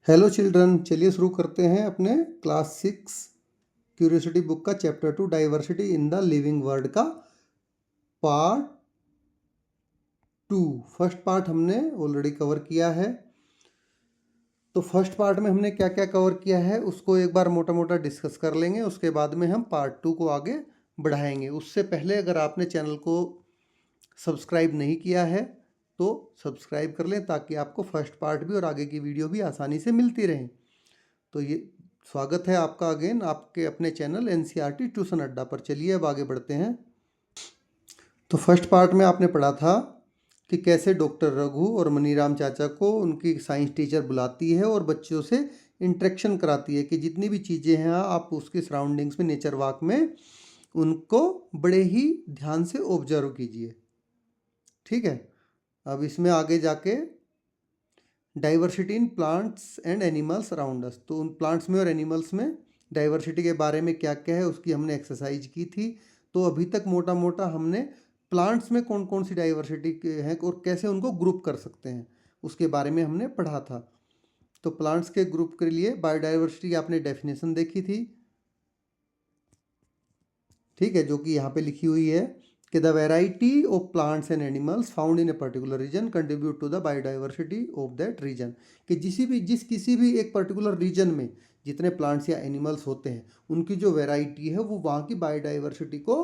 Hello children, चलिए शुरू करते हैं अपने क्लास 6 क्यूरियोसिटी बुक का chapter 2 diversity in the living world का पार्ट 2। फर्स्ट पार्ट हमने ऑलरेडी कवर किया है। तो फर्स्ट पार्ट में हमने क्या क्या कवर किया है उसको एक बार मोटा मोटा डिस्कस कर लेंगे। उसके बाद में हम पार्ट 2 को आगे बढ़ाएंगे। उससे पहले अगर आपने चैनल को सब्सक्राइब नहीं किया है तो सब्सक्राइब कर लें ताकि आपको फर्स्ट पार्ट भी और आगे की वीडियो भी आसानी से मिलती रहें। तो ये स्वागत है आपका अगेन आपके अपने चैनल एनसीईआरटी ट्यूशन अड्डा पर। चलिए अब आगे बढ़ते हैं। तो फर्स्ट पार्ट में आपने पढ़ा था कि कैसे डॉक्टर रघु और मनीराम चाचा को उनकी साइंस टीचर बुलाती है और बच्चों से इंटरेक्शन कराती है कि जितनी भी चीज़ें हैं आप उसकी सराउंडिंग्स में नेचर वॉक में उनको बड़े ही ध्यान से ऑब्जर्व कीजिए। ठीक है, अब इसमें आगे जाके diversity in plants and animals around us, तो उन प्लांट्स में और एनिमल्स में डाइवर्सिटी के बारे में क्या क्या है उसकी हमने एक्सरसाइज की थी। तो अभी तक मोटा मोटा हमने प्लांट्स में कौन कौन सी डाइवर्सिटी है और कैसे उनको ग्रुप कर सकते हैं उसके बारे में हमने पढ़ा था। तो प्लांट्स के ग्रुप के लिए बायोडाइवर्सिटी की आपने डेफिनेशन देखी थी, ठीक है, जो कि यहाँ पे लिखी हुई है कि the variety of plants and animals found in a particular region contribute to the biodiversity of that region. कि किसी भी एक पर्टिकुलर रीजन में जितने प्लांट्स या एनिमल्स होते हैं उनकी जो वेराइटी है वो वहाँ की बायोडाइवर्सिटी को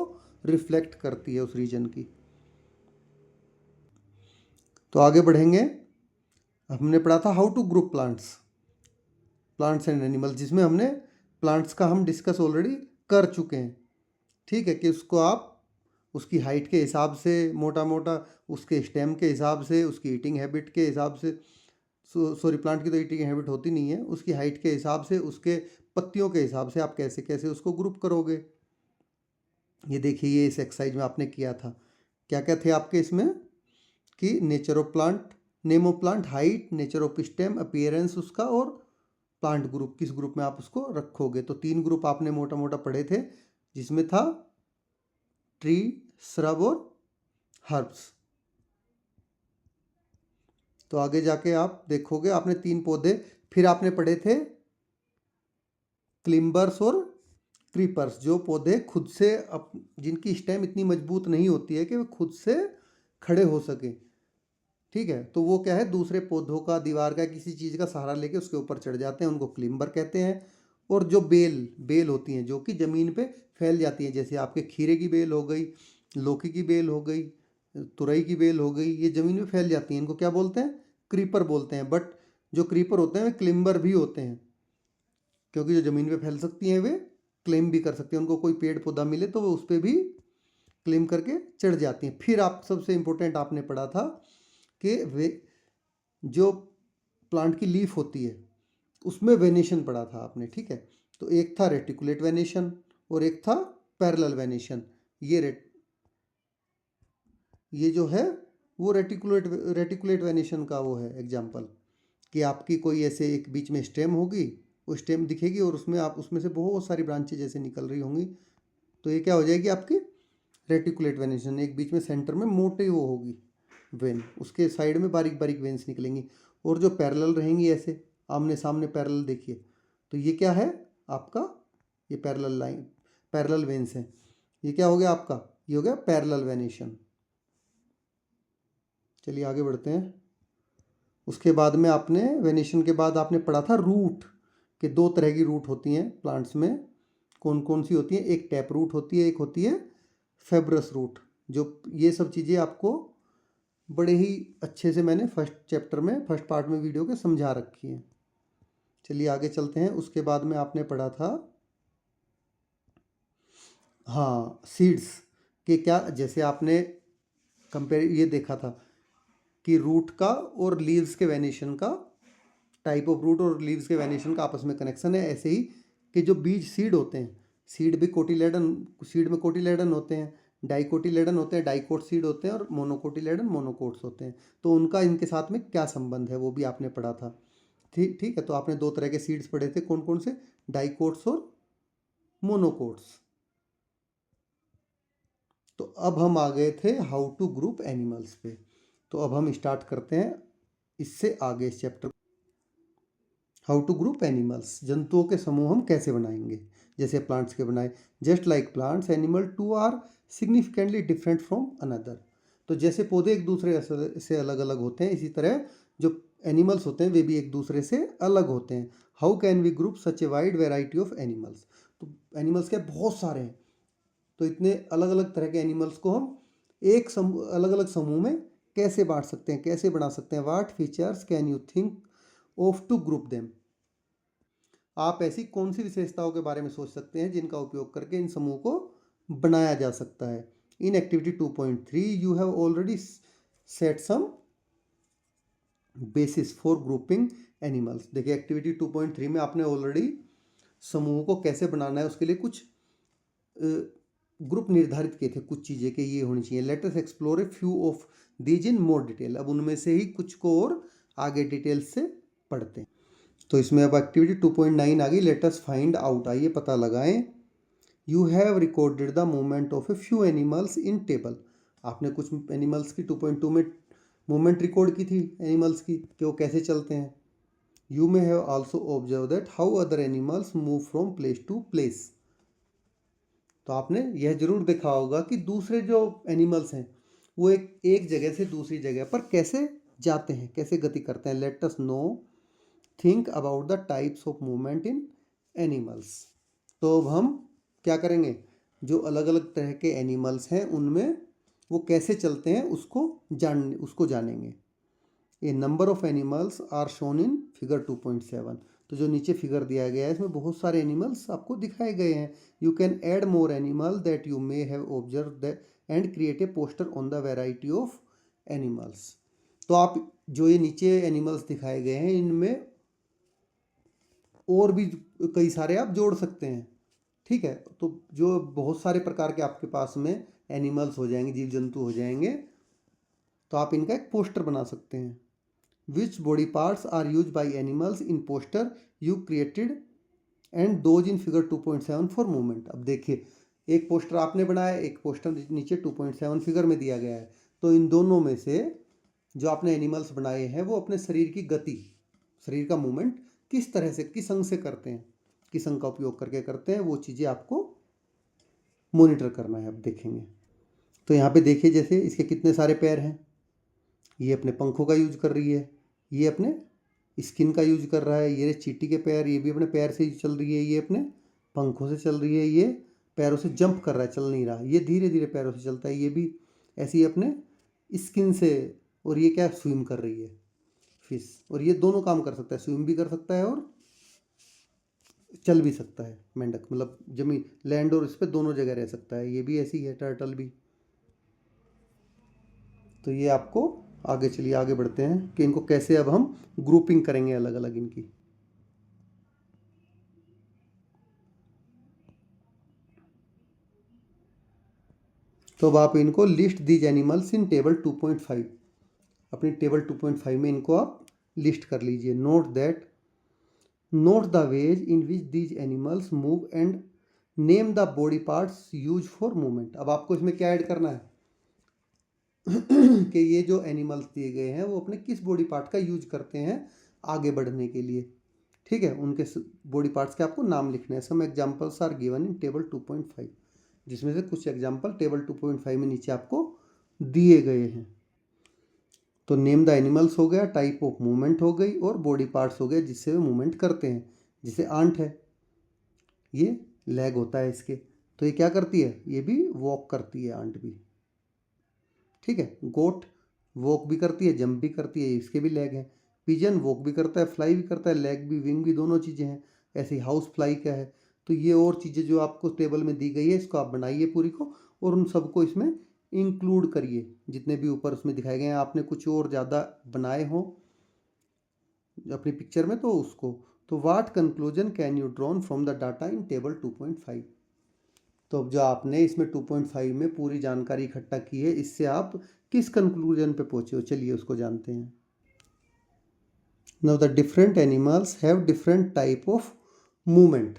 रिफ्लेक्ट करती है उस रीजन की। तो आगे बढ़ेंगे। हमने पढ़ा था how to group plants and animals, जिसमें हमने प्लांट्स का हम डिस्कस ऑलरेडी कर चुके हैं। ठीक है, कि उसको आप उसकी हाइट के हिसाब से मोटा मोटा, उसके स्टेम के हिसाब से, उसकी ईटिंग हैबिट के हिसाब से, सॉरी प्लांट की तो ईटिंग हैबिट होती नहीं है, उसकी हाइट के हिसाब से, उसके पत्तियों के हिसाब से आप कैसे कैसे उसको ग्रुप करोगे। ये देखिए, ये इस एक्सरसाइज में आपने किया था। क्या क्या थे आपके इसमें कि nature of plant, name of plant, height, nature of stem, appearance उसका, और प्लांट ग्रुप, किस ग्रुप में आप उसको रखोगे। तो 3 ग्रुप आपने मोटा मोटा पढ़े थे, जिसमें था ट्री, श्रब और हर्ब्स। तो आगे जाके आप देखोगे आपने 3 पौधे फिर आपने पढ़े थे, क्लिम्बर्स और क्रीपर्स, जो पौधे खुद से जिनकी स्टेम इतनी मजबूत नहीं होती है कि वे खुद से खड़े हो सके। ठीक है, तो वो क्या है, दूसरे पौधों का, दीवार का, किसी चीज़ का सहारा लेके उसके ऊपर चढ़ जाते हैं, उनको क्लिम्बर कहते हैं। और जो बेल होती हैं जो कि ज़मीन पे फैल जाती हैं, जैसे आपके खीरे की बेल हो गई, लौकी की बेल हो गई, तुरई की बेल हो गई, ये ज़मीन पे फैल जाती हैं, इनको क्या बोलते हैं, क्रीपर बोलते हैं। बट जो क्रीपर होते हैं वे क्लिम्बर भी होते हैं, क्योंकि जो ज़मीन पे फैल सकती हैं वे क्लेम भी कर सकती हैं। उनको कोई पेड़ पौधा मिले तो वो उस पर भी क्लेम करके चढ़ जाती हैं। फिर आप सबसे इम्पोर्टेंट आपने पढ़ा था कि वे जो प्लांट की लीफ होती है उसमें वेनेशन पढ़ा था आपने। ठीक है, तो एक था रेटिकुलेट वेनेशन और एक था पैरेलल वेनेशन। ये जो है वो रेटिकुलेट वेनेशन का वो है एग्जाम्पल, कि आपकी कोई ऐसे एक बीच में स्टेम होगी, वो स्टेम दिखेगी और उसमें आप उसमें से बहुत सारी ब्रांचेज जैसे निकल रही होंगी, तो ये क्या हो जाएगी आपकी रेटिकुलेट वेनेशन। एक बीच में सेंटर में मोटी वो होगी वेन, उसके साइड में बारीक बारीक वेन्स निकलेंगी, और जो पैरेलल रहेंगी ऐसे आमने सामने पैरेलल देखिए, तो ये क्या है आपका, ये पैरेलल लाइन, पैरेलल वेन्स हैं। ये क्या हो गया आपका, ये हो गया पैरेलल वेनेशन। चलिए आगे बढ़ते हैं। उसके बाद में आपने वेनेशन के बाद आपने पढ़ा था रूट, कि 2 तरह की रूट होती हैं प्लांट्स में। कौन कौन सी होती हैं, एक टैप रूट होती है, एक होती है फेब्रस रूट। जो ये सब चीज़ें आपको बड़े ही अच्छे से मैंने फर्स्ट चैप्टर में, फर्स्ट पार्ट में वीडियो के समझा रखी है। चलिए आगे चलते हैं। उसके बाद में आपने पढ़ा था, हाँ, सीड्स के क्या, जैसे आपने कंपेयर ये देखा था कि रूट का और लीव्स के वेनेशन का, टाइप ऑफ रूट और लीव्स के वेनेशन का आपस में कनेक्शन है। ऐसे ही कि जो बीज सीड होते हैं, सीड भी कोटिलेडन, सीड में कोटिलेडन होते हैं, डाइकोटिलेडन होते हैं, डाइकोट सीड होते हैं, और मोनोकोटिलेडन, मोनोकोट्स होते हैं। तो उनका इनके साथ में क्या संबंध है वो भी आपने पढ़ा था। ठीक ठीक है, तो आपने 2 तरह के सीड्स पढ़े थे, कौन कौन से, डाइकोट्स और मोनोकोट्स। तो अब हम आ गए थे हाउ टू ग्रुप एनिमल्स पे। तो अब हम स्टार्ट करते हैं इससे आगे इस chapter, how to group animals, जंतुओं के समूह हम कैसे बनाएंगे, जैसे प्लांट्स के बनाए। Just like plants animal too are significantly different from another, तो जैसे पौधे एक दूसरे से अलग अलग होते हैं, इसी तरह जो एनिमल्स होते हैं वे भी एक दूसरे से अलग होते हैं। How can we group such a wide variety of animals, तो एनिमल्स के बहुत सारे हैं, तो इतने अलग अलग तरह के एनिमल्स को हम एक अलग अलग समूह में कैसे बांट सकते हैं, कैसे बना सकते हैं। What features can you think of to group them, आप ऐसी कौन सी विशेषताओं के बारे में सोच सकते हैं जिनका उपयोग करके इन समूह को बनाया जा सकता है। In activity 2.3 you have already set some basis for grouping animals. देखिए एक्टिविटी 2.3 में आपने ऑलरेडी समूह को कैसे बनाना है उसके लिए कुछ ग्रुप निर्धारित किए थे, कुछ चीज़ें कि ये होनी चाहिए। Let us explore a few of these in more detail, अब उनमें से ही कुछ को और आगे डिटेल से पढ़ते हैं। तो इसमें अब एक्टिविटी 2.9 आ गई, लेट अस फाइंड आउट, आइए पता लगाएं। You have recorded the movement of a few animals in table, आपने कुछ एनिमल्स की 2.2 में मूवमेंट रिकॉर्ड की थी एनिमल्स की कि वो कैसे चलते हैं। You may have also observe that how other animals move from place to place, तो आपने यह जरूर देखा होगा कि दूसरे जो एनिमल्स हैं वो एक जगह से दूसरी जगह पर कैसे जाते हैं, कैसे गति करते हैं। Let us know think about the types of movement in animals, तो अब हम क्या करेंगे, जो अलग अलग तरह के एनिमल्स हैं उनमें वो कैसे चलते हैं उसको जानेंगे। A number of animals are shown in figure 2.7, तो जो नीचे फिगर दिया गया है इसमें बहुत सारे एनिमल्स आपको दिखाए गए हैं। You can add more animal that you may have observe that and create a poster on the variety of animals, तो आप जो ये नीचे एनिमल्स दिखाए गए हैं इनमें और भी कई सारे आप जोड़ सकते हैं, ठीक है। तो जो बहुत सारे प्रकार के आपके पास में एनिमल्स हो जाएंगे, जीव जंतु हो जाएंगे, तो आप इनका एक पोस्टर बना सकते हैं। Which body parts are use by animals in poster you created and those in figure 2.7 for movement. अब देखिए एक पोस्टर आपने बनाया, एक पोस्टर नीचे 2.7 फिगर में दिया गया है, तो इन दोनों में से जो आपने एनिमल्स बनाए हैं वो अपने शरीर की गति, शरीर का मूवमेंट किस तरह से, किस अंग से करते हैं, किस अंग का उपयोग करके करते हैं, वो चीज़ें आपको मॉनिटर करना है। अब देखेंगे तो यहाँ पे देखिए जैसे इसके कितने सारे पैर हैं, ये अपने पंखों का यूज कर रही है, ये अपने स्किन का यूज कर रहा है, ये चींटी के पैर, ये भी अपने पैर से चल रही है, ये अपने पंखों से चल रही है, ये पैरों से जंप कर रहा है, चल नहीं रहा, ये धीरे धीरे पैरों से चलता है, ये भी ऐसे ही अपने स्किन से, और ये क्या स्विम कर रही है फिश, और ये दोनों काम कर सकता है, स्विम भी कर सकता है और चल भी सकता है मेंढक, मतलब जमीन लैंड और इस पर दोनों जगह रह सकता है, ये भी ऐसी है टर्टल भी। तो ये आपको आगे चलिए आगे बढ़ते हैं कि इनको कैसे अब हम ग्रुपिंग करेंगे अलग अलग इनकी। तो अब आप इनको list these animals in table 2.5, अपनी टेबल 2.5 में इनको आप लिस्ट कर लीजिए। Note the ways in which these animals move and name the body parts use for movement. अब आपको इसमें क्या ऐड करना है कि ये जो एनिमल्स दिए गए हैं वो अपने किस बॉडी पार्ट का यूज करते हैं आगे बढ़ने के लिए, ठीक है। उनके बॉडी पार्ट्स के आपको नाम लिखने हैं। Some examples are given in table 2.5, जिसमें से कुछ एग्जांपल टेबल 2.5 में नीचे आपको दिए गए हैं। तो नेम द एनिमल्स हो गया, टाइप ऑफ मूवमेंट हो गई, और बॉडी पार्ट्स हो गए जिससे वे मूवमेंट करते हैं। जैसे आंट है, ये लेग होता है इसके, तो ये क्या करती है, ये भी वॉक करती है आंट भी, ठीक है। गोट वॉक भी करती है, जंप भी करती है, इसके भी लेग हैं। पिजन वॉक भी करता है, फ्लाई भी करता है, लेग भी, विंग भी, दोनों चीज़ें हैं। ऐसे ही हाउस फ्लाई क्या है। तो ये और चीज़ें जो आपको टेबल में दी गई है इसको आप बनाइए पूरी को, और उन सबको इसमें इंक्लूड करिए, जितने भी ऊपर उसमें दिखाए गए हैं। आपने कुछ और ज़्यादा बनाए हों अपनी पिक्चर में तो उसको, तो what conclusion can you drawn from the data in table 2.5। तो अब जो आपने इसमें 2.5 में पूरी जानकारी इकट्ठा की है, इससे आप किस कंक्लूजन पे पहुंचे हो, चलिए उसको जानते हैं। Now the different animals have different type of movement.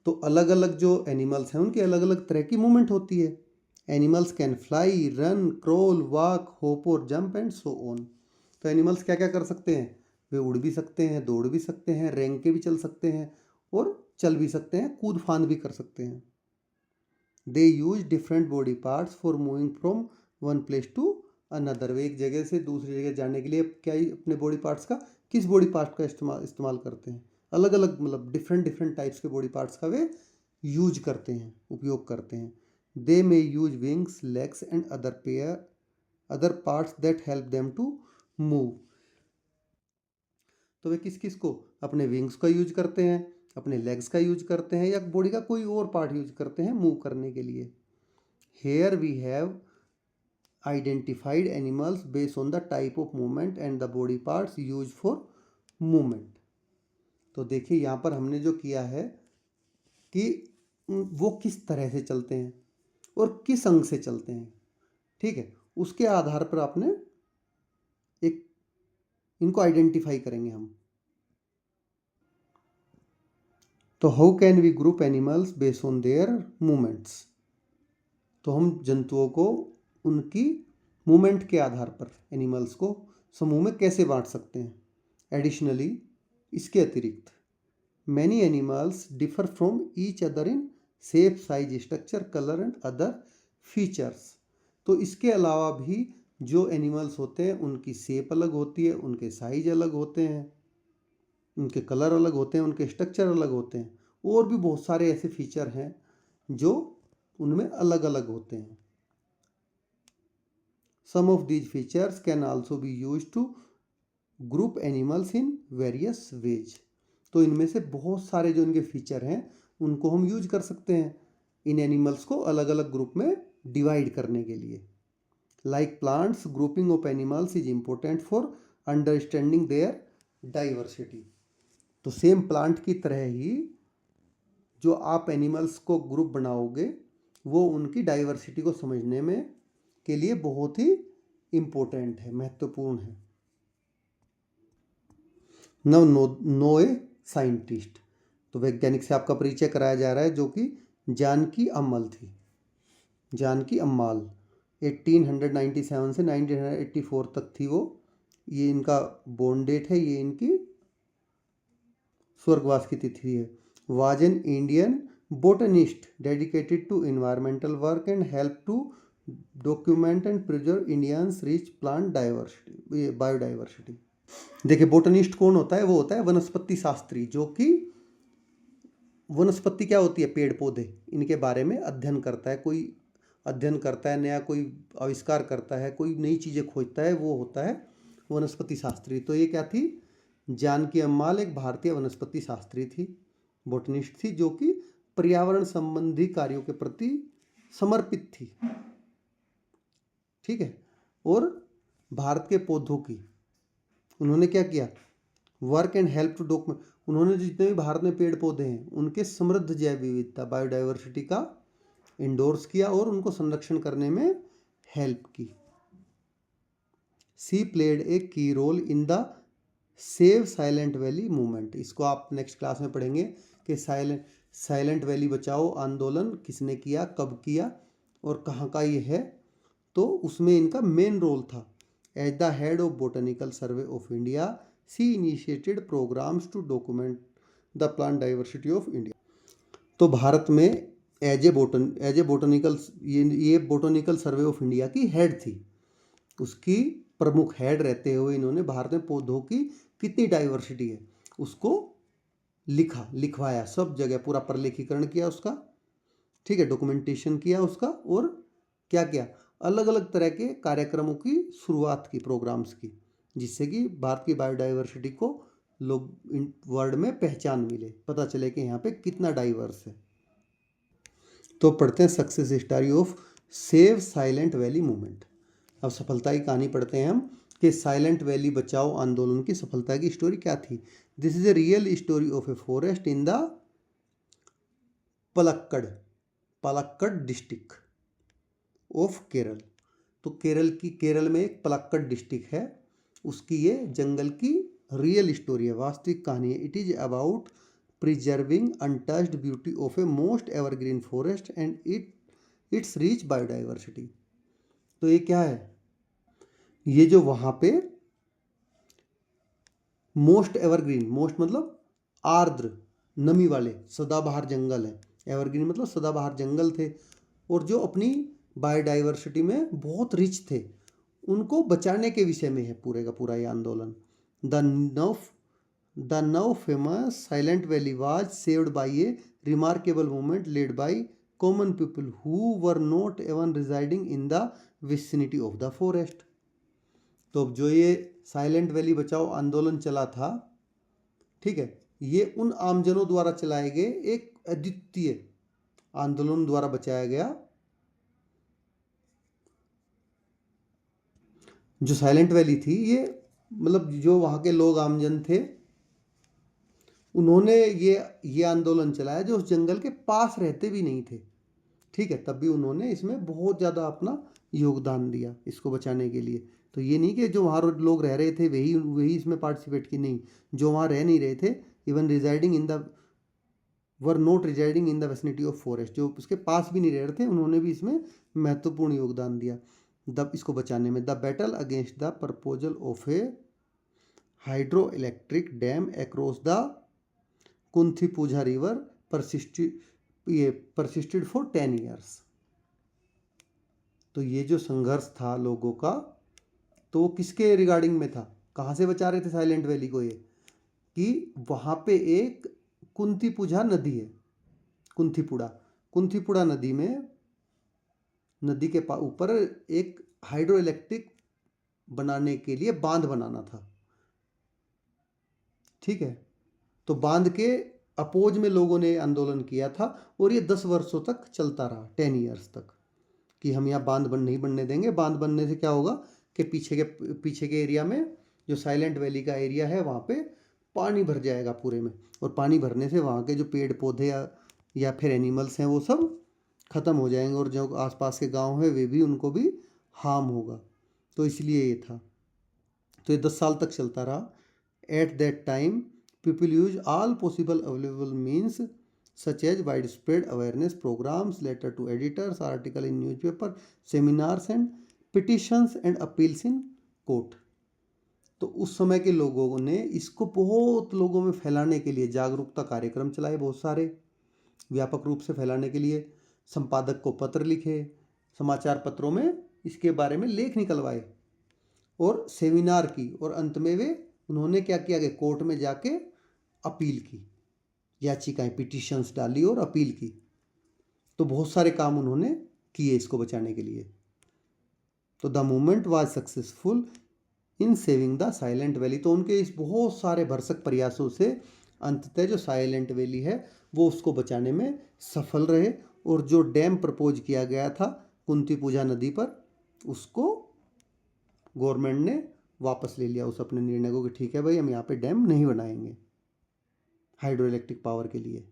तो अलग अलग जो एनिमल्स हैं उनकी अलग अलग तरह की मूवमेंट होती है। Animals can fly, run, crawl, walk, hope और जंप एंड सो ऑन। तो एनिमल्स क्या क्या कर सकते हैं, वे उड़ भी सकते हैं, दौड़ भी सकते हैं, रेंग के भी चल सकते हैं और चल भी सकते हैं, कूद फांद भी कर सकते हैं। They use different body parts for moving from one place to another. वे एक जगह से दूसरी जगह जाने के लिए क्या ही अपने बॉडी पार्ट्स का, किस बॉडी पार्ट का इस्तेमाल करते हैं, अलग अलग मतलब डिफरेंट टाइप्स के बॉडी पार्ट्स का वे यूज करते हैं, उपयोग करते हैं। They may use wings, legs and other parts that help them to move. तो वे किस किस को, अपने विंग्स का यूज करते हैं, अपने लेग्स का यूज करते हैं, या बॉडी का कोई और पार्ट यूज करते हैं मूव करने के लिए। Here we have identified animals based on the type of movement and the body parts use for movement. तो देखिए यहाँ पर हमने जो किया है कि वो किस तरह से चलते हैं और किस अंग से चलते हैं, ठीक है, उसके आधार पर आपने एक इनको आइडेंटिफाई करेंगे हम। तो how can we group animals based on their movements. तो हम जंतुओं को उनकी मूवमेंट के आधार पर एनिमल्स को समूह में कैसे बांट सकते हैं। एडिशनली, इसके अतिरिक्त, many animals differ from each other in shape, size, structure, colour and other features. तो इसके अलावा भी जो एनिमल्स होते हैं उनकी शेप अलग होती है, उनके साइज अलग होते हैं, उनके कलर अलग होते हैं, उनके स्ट्रक्चर अलग होते हैं, और भी बहुत सारे ऐसे फीचर हैं जो उनमें अलग अलग होते हैं। Some of these features can also be used to group animals in various ways. तो इनमें से बहुत सारे जो इनके फीचर हैं उनको हम यूज कर सकते हैं इन एनिमल्स को अलग अलग ग्रुप में डिवाइड करने के लिए। Like plants, grouping of animals is important for understanding their diversity. तो सेम प्लांट की तरह ही जो आप एनिमल्स को ग्रुप बनाओगे वो उनकी डाइवर्सिटी को समझने में के लिए बहुत ही इम्पोर्टेंट है, महत्वपूर्ण है। Know a scientist. तो वैज्ञानिक से आपका परिचय कराया जा रहा है जो कि जानकी अम्मल थी। जानकी अम्माल 1897 से 1984 तक थी वो। ये इनका बोर्न डेट है, ये इनकी स्वर्गवास की तिथि है। Was an Indian botanist dedicated to environmental work and help to document and preserve Indians rich plant diversity, biodiversity. देखिए बोटनिस्ट कौन होता है, वो होता है वनस्पति शास्त्री, जो कि वनस्पति क्या होती है, पेड़ पौधे, इनके बारे में अध्ययन करता है। कोई अध्ययन करता है, नया कोई आविष्कार करता है, कोई नई चीज़ें खोजता है, वो होता है वनस्पति शास्त्री। तो ये क्या थी, जानकी अम्माल एक भारतीय वनस्पति शास्त्री थी, बोटनिस्ट थी, जो कि पर्यावरण संबंधी कार्यों के प्रति समर्पित थी, ठीक है। और भारत के पौधों की उन्होंने क्या किया, work and help to document. उन्होंने जितने भी भारत में पेड़ पौधे हैं उनके समृद्ध जैव विविधता, बायोडाइवर्सिटी का इंडोर्स किया और उनको संरक्षण करने में हेल्प की। सी played a key role in the save Silent Valley movement. इसको आप नेक्स्ट क्लास में पढ़ेंगे कि साइलेंट वैली बचाओ आंदोलन किसने किया, कब किया और कहाँ का ये है। तो उसमें इनका मेन रोल था। As the head of Botanical Survey of India, she initiated programmes to document the plant diversity of India. तो भारत में एज ए बोटनिकल, ये बोटनिकल सर्वे ऑफ इंडिया की हेड थी, उसकी प्रमुख हेड रहते हुए इन्होंने भारत में पौधों की कितनी डाइवर्सिटी है उसको लिखवाया, सब जगह पूरा प्रलेखीकरण किया उसका, ठीक है, डॉक्यूमेंटेशन किया उसका, और क्या किया, अलग अलग तरह के कार्यक्रमों की शुरुआत की, प्रोग्राम्स की, जिससे कि भारत की बायोडाइवर्सिटी को लोग इन वर्ल्ड में पहचान मिले, पता चले कि यहाँ पे कितना डाइवर्स है। तो पढ़ते हैं success story of save Silent Valley movement. अब सफलता की कहानी पढ़ते हैं हम कि साइलेंट वैली बचाओ आंदोलन की सफलता की स्टोरी क्या थी। This is a real story of a forest in the Palakkad district of Kerala. तो केरल में एक पलक्कड़ डिस्ट्रिक्ट है, उसकी ये जंगल की रियल स्टोरी है, वास्तविक कहानी है। It is about preserving untouched beauty of a most evergreen forest and it's rich biodiversity. तो ये क्या है, ये जो वहाँ पे मोस्ट एवरग्रीन, मोस्ट मतलब आर्द्र नमी वाले सदाबहार जंगल है, एवरग्रीन मतलब सदाबहार जंगल थे, और जो अपनी बायोडाइवर्सिटी में बहुत रिच थे, उनको बचाने के विषय में है पूरे का पूरा ये आंदोलन। The now famous Silent Valley was saved by a remarkable movement led by common people who were not even residing in the vicinity of the forest. तो जो ये साइलेंट वैली बचाओ आंदोलन चला था, ठीक है, ये उन आमजनों द्वारा चलाए गए एक अद्वितीय आंदोलन द्वारा बचाया गया। जो साइलेंट वैली थी, ये मतलब जो वहाँ के लोग आमजन थे, उन्होंने ये आंदोलन चलाया जो उस जंगल के पास रहते भी नहीं थे, ठीक है, तब भी उन्होंने इसमें बहुत ज़्यादा अपना योगदान दिया इसको बचाने के लिए। तो ये नहीं कि जो वहाँ लोग रह रहे थे वही इसमें पार्टिसिपेट की, नहीं, जो वहाँ रह नहीं रहे थे, even residing in the were not residing in the vicinity of forest, जो उसके पास भी नहीं रह रहे थे, उन्होंने भी इसमें महत्वपूर्ण योगदान दिया इसको बचाने में। The battle against the proposal of a hydro electric dam across the Kunthipuzha river persisted for 10 years. तो ये जो संघर्ष था लोगों का, तो वो किसके रिगार्डिंग में था, कहाँ से बचा रहे थे साइलेंट वैली को, ये कि वहाँ पे एक कुंथीपुझा नदी है, कुंथीपुड़ा नदी में, नदी के ऊपर एक हाइड्रो इलेक्ट्रिक बनाने के लिए बांध बनाना था, ठीक है। तो बांध के अपोज में लोगों ने आंदोलन किया था, और ये 10 वर्षों तक चलता रहा, 10 ईयर्स तक, कि हम यहाँ बांध नहीं बनने देंगे। बांध बनने से क्या होगा कि पीछे के एरिया में, जो साइलेंट वैली का एरिया है, वहाँ पे पानी भर जाएगा पूरे में, और पानी भरने से वहाँ के जो पेड़ पौधे या फिर एनिमल्स हैं वो सब ख़त्म हो जाएंगे, और जो आसपास के गांव है वे भी, उनको भी हार्म होगा। तो इसलिए ये था। तो ये 10 साल तक चलता रहा। At that time people use all possible available means such as widespread awareness programs, letter to editors, article in newspaper, seminars and petitions and appeals in court। तो उस समय के लोगों ने इसको बहुत लोगों में फैलाने के लिए जागरूकता कार्यक्रम चलाए, बहुत सारे व्यापक रूप से फैलाने के लिए संपादक को पत्र लिखे, समाचार पत्रों में इसके बारे में लेख निकलवाए, और सेमिनार की, और अंत में उन्होंने क्या किया कि कोर्ट में जाके अपील की, याचिकाएं, पिटिशंस डाली और अपील की। तो बहुत सारे काम उन्होंने किए इसको बचाने के लिए। तो the movement was successful in saving the silent valley. तो उनके इस बहुत सारे भरसक प्रयासों से अंततः जो साइलेंट वैली है वो उसको बचाने में सफल रहे, और जो डैम प्रपोज किया गया था कुंथीपुझा नदी पर, उसको गवर्नमेंट ने वापस ले लिया उस अपने निर्णय को, कि ठीक है भाई, हम यहाँ पे डैम नहीं बनाएंगे हाइड्रो इलेक्ट्रिक पावर के लिए।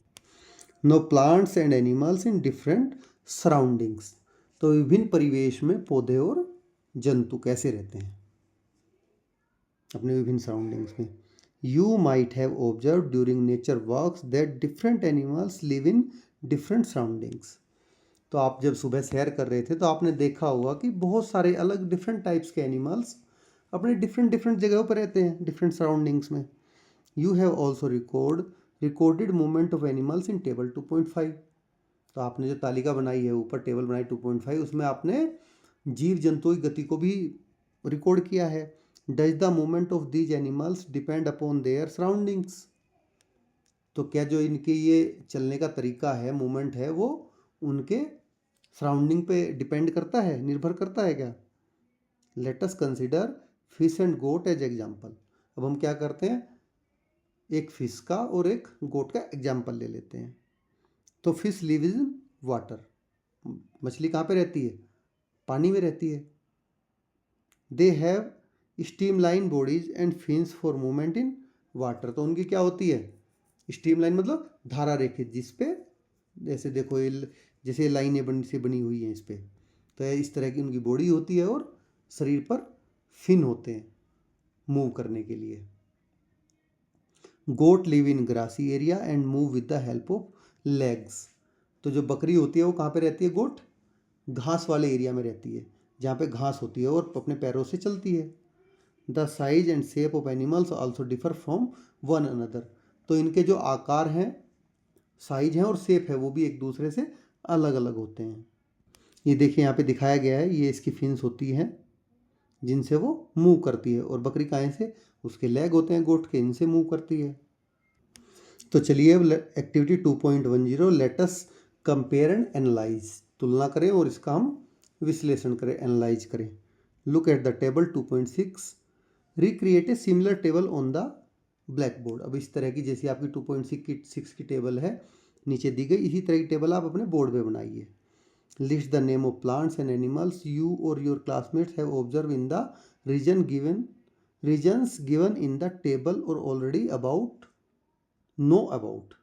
Know plants and animals in different surroundings. तो विभिन्न परिवेश में पौधे और जंतु कैसे रहते हैं अपने विभिन्न सराउंडिंग्स में। You might have observe during nature walks that different animals live in different surroundings. तो आप जब सुबह सैर कर रहे थे तो आपने देखा होगा कि बहुत सारे अलग डिफरेंट टाइप्स के एनिमल्स अपने डिफरेंट जगहों पर रहते हैं, डिफरेंट सराउंडिंग्स में। You have also recorded movement of animals in table 2.5। तो आपने जो तालिका बनाई है, ऊपर टेबल बनाई 2.5, उसमें आपने जीव जंतुओं की गति को भी रिकॉर्ड किया है। Does the movement of these animals depend upon their surroundings. तो क्या जो इनके ये चलने का तरीका है, मूवमेंट है, वो उनके सराउंडिंग पे डिपेंड करता है, निर्भर करता है क्या। Let us consider fish and goat as example. अब हम क्या करते हैं, एक फिश का और एक गोट का एग्जाम्पल ले लेते हैं। तो फिश लिव्स इन वाटर। मछली कहाँ पे रहती है, पानी में रहती है। They have streamline bodies and fins for movement in water. तो उनकी क्या होती है, स्ट्रीमलाइन मतलब धारा रेखित, जिस पे जैसे देखो जैसे लाइनें से बनी हुई हैं इस पे, तो इस तरह की उनकी बॉडी होती है, और शरीर पर फिन होते हैं मूव करने के लिए। Goat live in grassy area and move with the help of legs. तो जो बकरी होती है वो कहाँ पे रहती है, गोट घास वाले एरिया में रहती है, जहाँ पे घास होती है, और अपने पैरों से चलती है। The size and shape of animals also differ from one another. तो इनके जो आकार हैं, साइज हैं और शेप है वो भी एक दूसरे से अलग अलग होते हैं। ये देखिए यहाँ पे दिखाया गया है, ये इसकी फिन्स होती हैं जिनसे वो मूव करती है, और बकरी काहे से, उसके लेग होते हैं गोट के, इनसे मूव करती है। तो चलिए अब activity 2.10 let us compare and analyse, तुलना करें और इसका हम विश्लेषण करें, एनालाइज करें। Look at the table 2.6, recreate a similar table on the black board. अब इस तरह की जैसी आपकी 2.6 की टेबल है नीचे दी गई, इसी तरह की टेबल आप अपने बोर्ड पे बनाइए। List the name of plants and animals you or your classmates have observe in the regions given in the table or already about know about.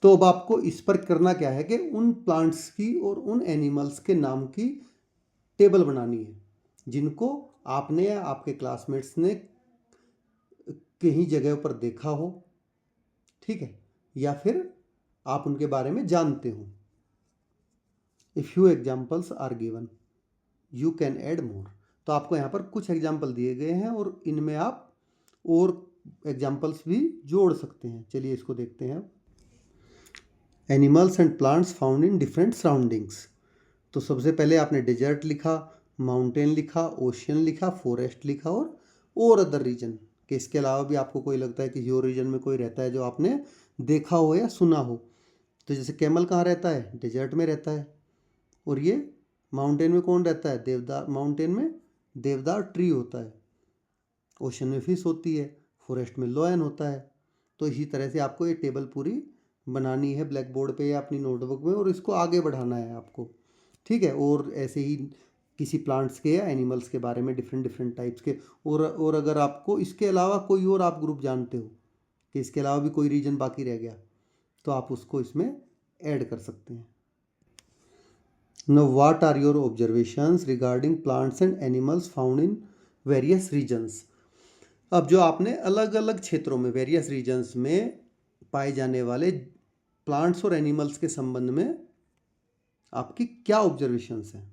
तो अब आपको इस पर करना क्या है कि उन प्लांट्स की और उन एनिमल्स के नाम की टेबल बनानी है जिनको आपने या आपके क्लासमेट्स ने कहीं जगह पर देखा हो, ठीक है, या फिर आप उनके बारे में जानते हो। A few examples are given, you can add more. तो आपको यहाँ पर कुछ एग्जाम्पल दिए गए हैं और इनमें आप और एग्जाम्पल्स भी जोड़ सकते हैं। चलिए इसको देखते हैं। Animals and plants found in different surroundings. तो सबसे पहले आपने डेजर्ट लिखा, माउंटेन लिखा, ओशियन लिखा, फॉरेस्ट लिखा और अदर रीजन कि इसके अलावा भी आपको कोई लगता है कि योर रीजन में कोई रहता है जो आपने देखा हो या सुना हो। तो जैसे कैमल कहाँ रहता है, डेजर्ट में रहता है। और ये माउंटेन में कौन रहता है, देवदार, माउंटेन में देवदार ट्री होता है। ओशन में फिश होती है, फॉरेस्ट में लोयन होता है। तो इसी तरह से आपको ये टेबल पूरी बनानी है ब्लैक बोर्ड पे या अपनी नोटबुक में, और इसको आगे बढ़ाना है आपको, ठीक है। और ऐसे ही किसी प्लांट्स के या एनिमल्स के बारे में डिफरेंट टाइप्स के, और अगर आपको इसके अलावा कोई और आप ग्रुप जानते हो कि इसके अलावा भी कोई रीजन बाकी रह गया, तो आप उसको इसमें ऐड कर सकते हैं। Now, what are your observations regarding plants and animals found in various regions? अब जो आपने अलग अलग क्षेत्रों में, वेरियस रीजन्स में पाए जाने वाले प्लांट्स और एनिमल्स के संबंध में आपकी क्या ऑब्जर्वेशंस हैं।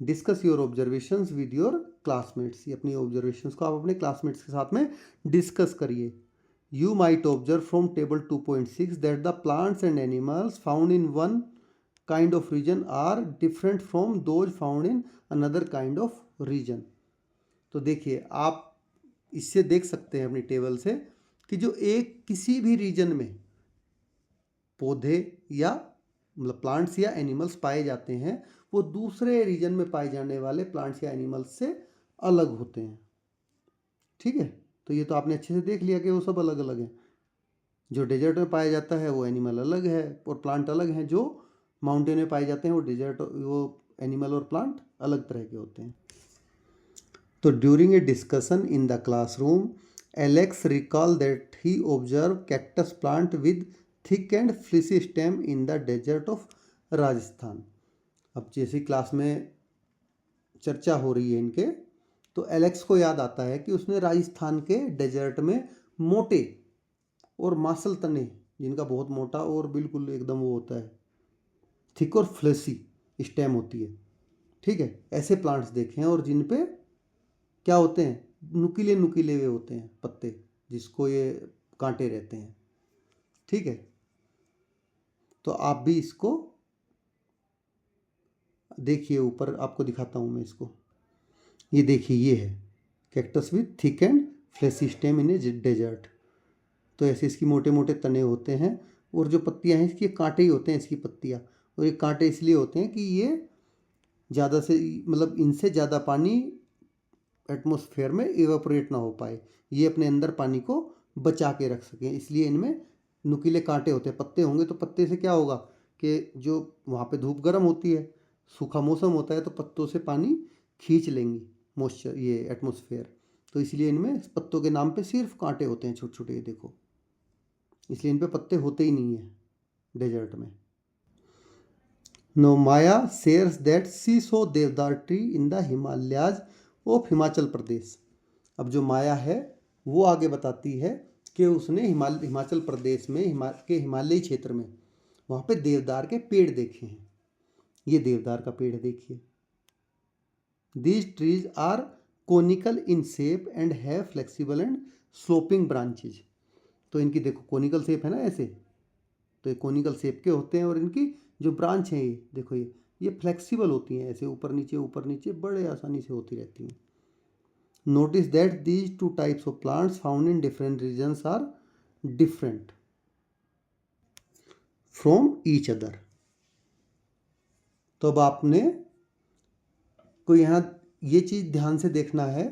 Discuss your observations with your classmates. ये अपनी ऑब्जर्वेशंस को आप अपने क्लासमेट्स के साथ में डिस्कस करिए। You might observe from table 2.6 that the plants and animals found in one kind of region are different from those found in another kind of region। तो देखिए आप इससे देख सकते हैं अपनी टेबल से कि जो एक किसी भी रीजन में पौधे या मतलब प्लांट्स या एनिमल्स पाए जाते हैं वो दूसरे रीजन में पाए जाने वाले प्लांट्स या एनिमल्स से अलग होते हैं, ठीक है। तो ये तो आपने अच्छे से देख लिया कि वो सब अलग अलग हैं। जो डेजर्ट में पाया जाता है वो एनिमल अलग है और प्लांट अलग हैं, जो माउंटेन में पाए जाते हैं वो डेजर्ट, वो एनिमल और प्लांट अलग तरह के होते हैं। तो during a discussion in the classroom Alex recall that he observe cactus plant with thick and fleshy stem in the desert of Rajasthan. अब जैसी क्लास में चर्चा हो रही है इनके, तो एलेक्स को याद आता है कि उसने राजस्थान के डेजर्ट में मोटे और मांसल तने, जिनका बहुत मोटा और बिल्कुल एकदम वो होता है, थिक और फ्लेसी स्टेम होती है, ठीक है, ऐसे प्लांट्स देखे हैं। और जिन पे क्या होते हैं, नुकीले नुकीले हुए होते हैं पत्ते, जिसको ये कांटे रहते हैं, ठीक है। तो आप भी इसको देखिए, ऊपर आपको दिखाता हूँ मैं इसको। ये देखिए, ये है cactus with thick and fleshy stem in a desert. तो ऐसे इसकी मोटे मोटे तने होते हैं और जो पत्तियां हैं इसकी कांटे ही होते हैं इसकी पत्तियां। और ये कांटे इसलिए होते हैं कि ये ज़्यादा से मतलब इनसे ज़्यादा पानी एटमॉस्फेयर में इवेपोरेट ना हो पाए, ये अपने अंदर पानी को बचा के रख सकें, इसलिए इनमें नुकीले कांटे होते हैं। पत्ते होंगे तो पत्ते से क्या होगा कि जो वहाँ पे धूप गर्म होती है, सूखा मौसम होता है, तो पत्तों से पानी खींच लेंगी मॉइस्चर, ये एटमॉस्फेयर। तो इसलिए इनमें पत्तों के नाम पे सिर्फ कांटे होते हैं छोटे छोटे, ये देखो, इसलिए इन पे पत्ते होते ही नहीं है डेजर्ट में। Now Maya shares that she saw deodar tree in the Himalayas of Himachal Pradesh. अब जो माया है वो आगे बताती है कि उसने हिमाचल प्रदेश में हिमालयी क्षेत्र में वहाँ पे देवदार के पेड़ देखे हैं। ये देवदार का पेड़ देखिए। These trees are conical in shape and have flexible and sloping branches. तो इनकी देखो कोनिकल शेप है ना ऐसे, तो ये कोनिकल शेप के होते हैं और इनकी जो ब्रांच हैं ये देखो ये फ्लेक्सिबल होती हैं, ऐसे ऊपर नीचे बड़े आसानी से होती रहती हैं। Notice that these two types of plants found in different regions are different from each other. तो अब आपने को यहाँ ये चीज़ ध्यान से देखना है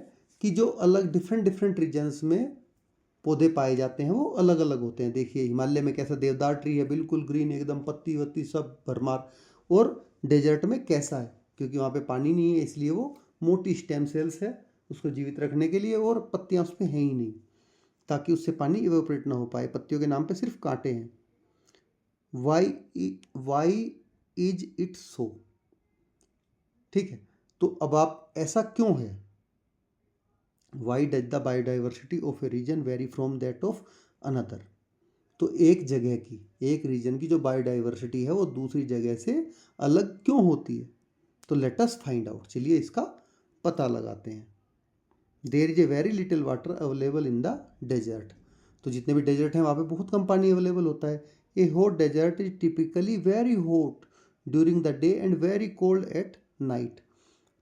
कि जो अलग डिफरेंट रीजन्स में पौधे पाए जाते हैं वो अलग अलग होते हैं। देखिए हिमालय में कैसा देवदार ट्री है, बिल्कुल ग्रीन एकदम, पत्ती वत्ती सब भरमार। और डेजर्ट में कैसा है, क्योंकि वहाँ पे पानी नहीं है इसलिए वो मोटी स्टेम सेल्स है उसको जीवित रखने के लिए, और पत्तियाँ उस पर हैं ही नहीं ताकि उससे पानी इवेपोरेट ना हो पाए। पत्तियों के नाम पे सिर्फ कांटे हैं। वाई इज इट सो, ठीक है। तो अब आप ऐसा क्यों है, why does the biodiversity of a region vary from that of another. तो एक जगह की, एक रीजन की जो बायोडाइवर्सिटी है वो दूसरी जगह से अलग क्यों होती है, तो लेट अस फाइंड आउट। चलिए इसका पता लगाते हैं। There is a very little water available in the desert. तो जितने भी डेजर्ट हैं वहाँ पे बहुत कम पानी अवेलेबल होता है। A hot desert is typically very hot during the day and very cold at night.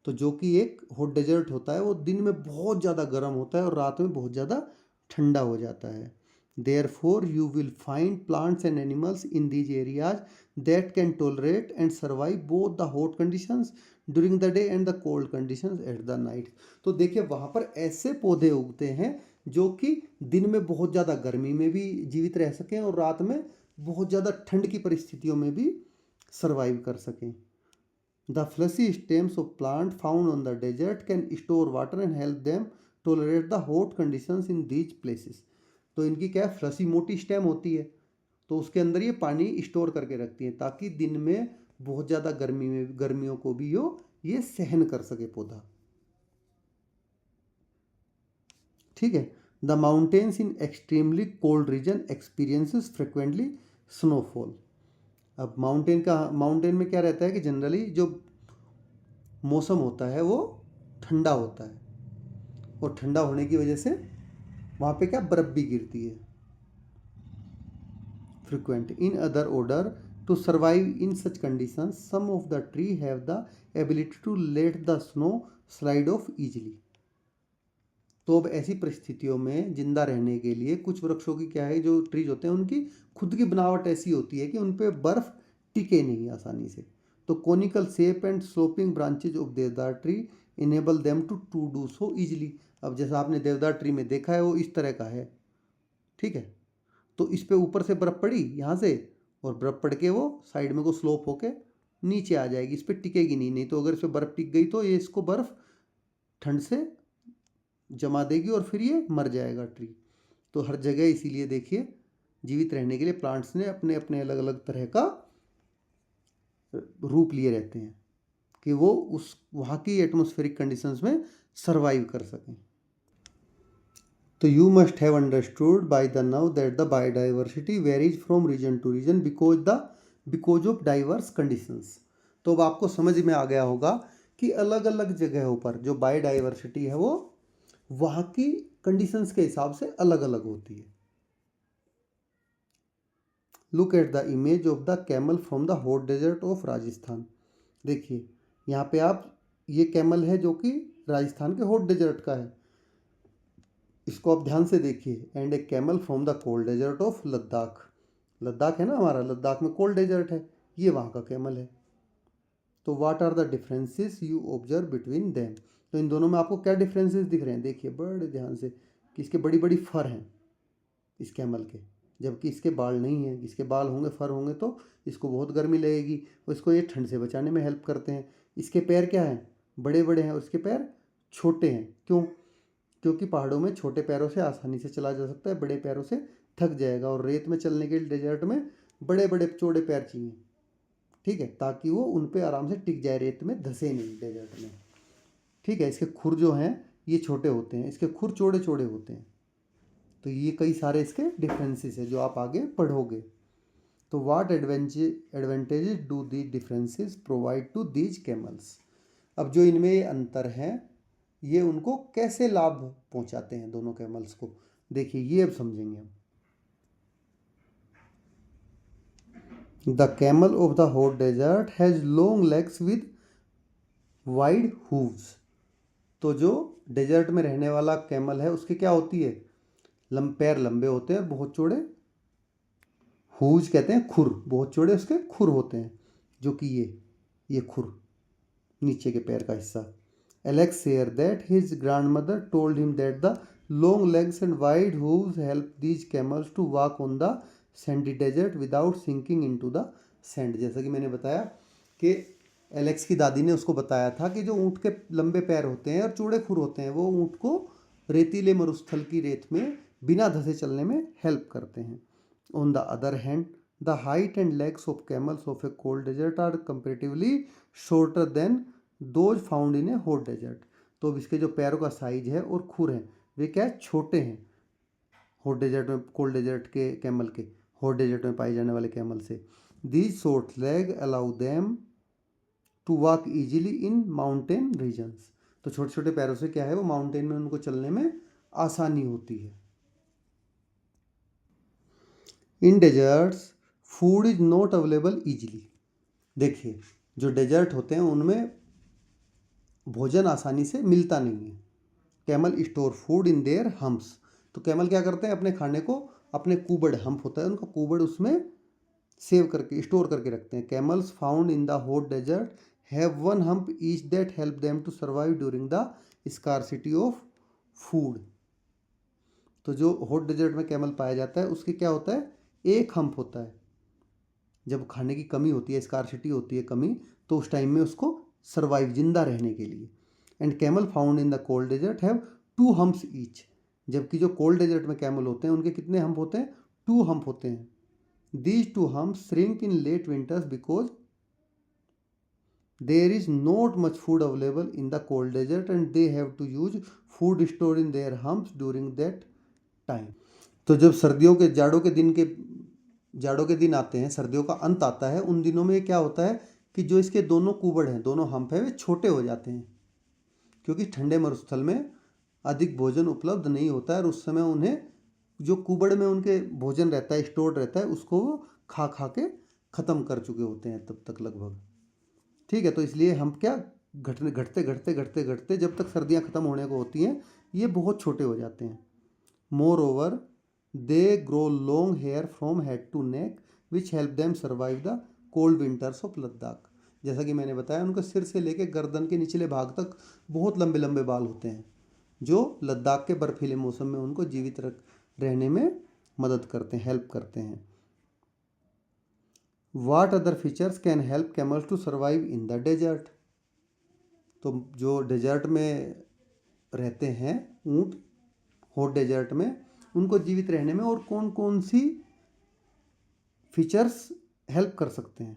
तो जो कि एक हॉट डेजर्ट होता है वो दिन में बहुत ज़्यादा गर्म होता है और रात में बहुत ज़्यादा ठंडा हो जाता है। Therefore, you will find plants and animals in these areas that can tolerate and survive both the hot conditions during the day and the cold conditions at the night. तो देखिए वहाँ पर ऐसे पौधे उगते हैं जो कि दिन में बहुत ज़्यादा गर्मी में भी जीवित रह सकें और रात में बहुत ज़्यादा ठंड की परिस्थितियों में भी सर्वाइव कर सकें। The fleshy stems of plant found on the desert can store water and help them tolerate the hot conditions in these places. तो इनकी क्या है, फ्लसी मोटी स्टेम होती है तो उसके अंदर ये पानी स्टोर करके रखती है ताकि दिन में बहुत ज़्यादा गर्मियों को भी ये सहन कर सके पौधा, ठीक है। The mountains in extremely cold region experiences frequently snowfall. अब माउंटेन में क्या रहता है कि जनरली जो मौसम होता है वो ठंडा होता है और ठंडा होने की वजह से वहाँ पे क्या बर्फ़ भी गिरती है। Frequent in other order to survive in such conditions some of the tree have the ability to let the snow slide off easily. तो अब ऐसी परिस्थितियों में जिंदा रहने के लिए कुछ वृक्षों की क्या है, जो ट्रीज होते हैं उनकी खुद की बनावट ऐसी होती है कि उन पर बर्फ़ टिके नहीं आसानी से। तो conical shape and sloping branches of deodar tree enable them to do so easily. अब जैसा आपने देवदार ट्री में देखा है वो इस तरह का है, ठीक है। तो इस पे ऊपर से बर्फ़ पड़ी यहाँ से और बर्फ़ पड़ के वो साइड में को स्लोप होके नीचे आ जाएगी, इस पर टिकेगी नहीं तो अगर इस पर बर्फ़ टिक गई तो ये इसको बर्फ़ ठंड से जमा देगी और फिर ये मर जाएगा ट्री। तो हर जगह इसीलिए देखिए जीवित रहने के लिए प्लांट्स ने अपने अपने अलग अलग तरह का रूप लिए रहते हैं कि वो उस वहाँ की एटमॉस्फेरिक कंडीशंस में सर्वाइव कर सकें। तो you must have understood by the now that the biodiversity varies from region to region because of diverse conditions. तो अब आपको समझ में आ गया होगा कि अलग अलग जगहों पर जो बायोडाइवर्सिटी है वो वहाँ की कंडीशंस के हिसाब से अलग अलग होती है। Look at the image of the camel from the hot desert of Rajasthan. देखिए यहाँ पे आप, ये कैमल है जो कि राजस्थान के हॉट डेजर्ट का है, इसको आप ध्यान से देखिए। And a camel from the cold desert of Ladakh. Ladakh है ना हमारा, लद्दाख में कोल्ड डेजर्ट है, ये वहाँ का कैमल है। तो what are the differences you observe between them. तो इन दोनों में आपको क्या डिफरेंसेस दिख रहे हैं, देखिए बड़े ध्यान से कि इसके बड़ी बड़ी फर हैं इस कैमल के, जबकि इसके बाल नहीं हैं। इसके बाल होंगे, फर होंगे तो इसको बहुत गर्मी लगेगी और इसको ये ठंड से बचाने में हेल्प करते हैं। इसके पैर क्या हैं, बड़े बड़े हैं और इसके पैर छोटे हैं। क्यों, क्योंकि पहाड़ों में छोटे पैरों से आसानी से चला जा सकता है, बड़े पैरों से थक जाएगा। और रेत में चलने के लिए डेजर्ट में बड़े बड़े चौड़े पैर चाहिए, ठीक है, ताकि वो उन पे आराम से टिक जाए, रेत में धंसे नहीं डेजर्ट में, ठीक है। इसके खुर जो हैं ये छोटे होते हैं, इसके खुर चौड़े चौड़े होते हैं। तो ये कई सारे इसके डिफरेंसेस है जो आप आगे पढ़ोगे। तो what advantages do the differences provide to these camels. अब जो इनमें ये अंतर हैं ये उनको कैसे लाभ पहुंचाते हैं दोनों कैमल्स को, देखिए ये अब समझेंगे हम। The camel of the hot desert has long legs with wide hooves. तो जो डेजर्ट में रहने वाला कैमल है उसके क्या होती है, पैर लंबे होते हैं और बहुत चौड़े, हूज कहते हैं खुर, बहुत चौड़े उसके खुर होते हैं, जो कि ये खुर नीचे के पैर का हिस्सा। Alex share that his grandmother told him that the long legs and wide hooves help these camels to walk on the sandy desert without sinking into the sand. जैसा कि मैंने बताया कि एलेक्स की दादी ने उसको बताया था कि जो ऊँट के लंबे पैर होते हैं और चौड़े खुर होते हैं वो ऊँट को रेतीले मरुस्थल की रेत में बिना धंसे चलने में हेल्प करते हैं। On the other hand the height and legs of camels of a cold desert are comparatively shorter than those found in a hot desert. तो अब इसके जो पैरों का साइज है और खुर हैं वे क्या है, छोटे हैं हॉट डेजर्ट में, कोल्ड डेजर्ट के कैमल के, हॉट डेजर्ट में पाए जाने वाले कैमल से। These short leg allow them to walk easily in mountain regions. तो छोटे छोटे पैरों से क्या है वो माउंटेन में उनको चलने में आसानी होती है। इन desserts food is not available easily. देखिए जो डेजर्ट होते हैं उनमें भोजन आसानी से मिलता नहीं है। Camel store food in their humps. तो कैमल क्या करते हैं, अपने खाने को अपने कुबड़, हम्प होता है उनका कुबड़, उसमें सेव करके स्टोर करके रखते हैं। Camels found in the hot desert have one hump each that help them to survive during the scarcity of food. तो जो हॉट डेजर्ट में कैमल पाया जाता है उसके क्या होता है, एक हम्प होता है। जब खाने की कमी होती है, स्कार्सिटी होती है, कमी, तो उस टाइम में उसको सर्वाइव, जिंदा रहने के लिए। And camel found in the cold desert have 2 humps each. जबकि जो कोल्ड डेजर्ट में कैमल होते हैं उनके कितने हम्प होते हैं, 2 हम्प होते हैं। These 2 humps shrink in late winters because there is not much food available in the cold desert and they have to use food store in their humps during that time. तो जब सर्दियों के जाड़ों के दिन आते हैं, सर्दियों का अंत आता है, उन दिनों में क्या होता है कि जो इसके दोनों कुबड़ हैं, दोनों हम्प है, वे छोटे हो जाते हैं, क्योंकि ठंडे मरुस्थल में अधिक भोजन उपलब्ध नहीं होता है और उस समय उन्हें जो कुबड़ में उनके भोजन रहता है, स्टोर रहता है, उसको वो खा खा के ख़त्म कर चुके होते हैं तब तक लगभग। ठीक है, तो इसलिए हम क्या घटते घटते घटते घटते घटते जब तक सर्दियाँ ख़त्म होने को होती हैं ये बहुत छोटे हो जाते हैं। Moreover they grow long hair from head to neck which help them survive the cold winters of Ladakh. जैसा कि मैंने बताया उनके सिर से लेकर गर्दन के निचले भाग तक बहुत लंबे लंबे बाल होते हैं जो लद्दाख के बर्फीले मौसम में उनको जीवित रहने में मदद करते हैं, हेल्प करते हैं। What other features can help camels to survive in the desert. तो जो डेजर्ट में रहते हैं ऊँट, हॉट डेजर्ट में, उनको जीवित रहने में और कौन कौन सी फीचर्स हेल्प कर सकते हैं।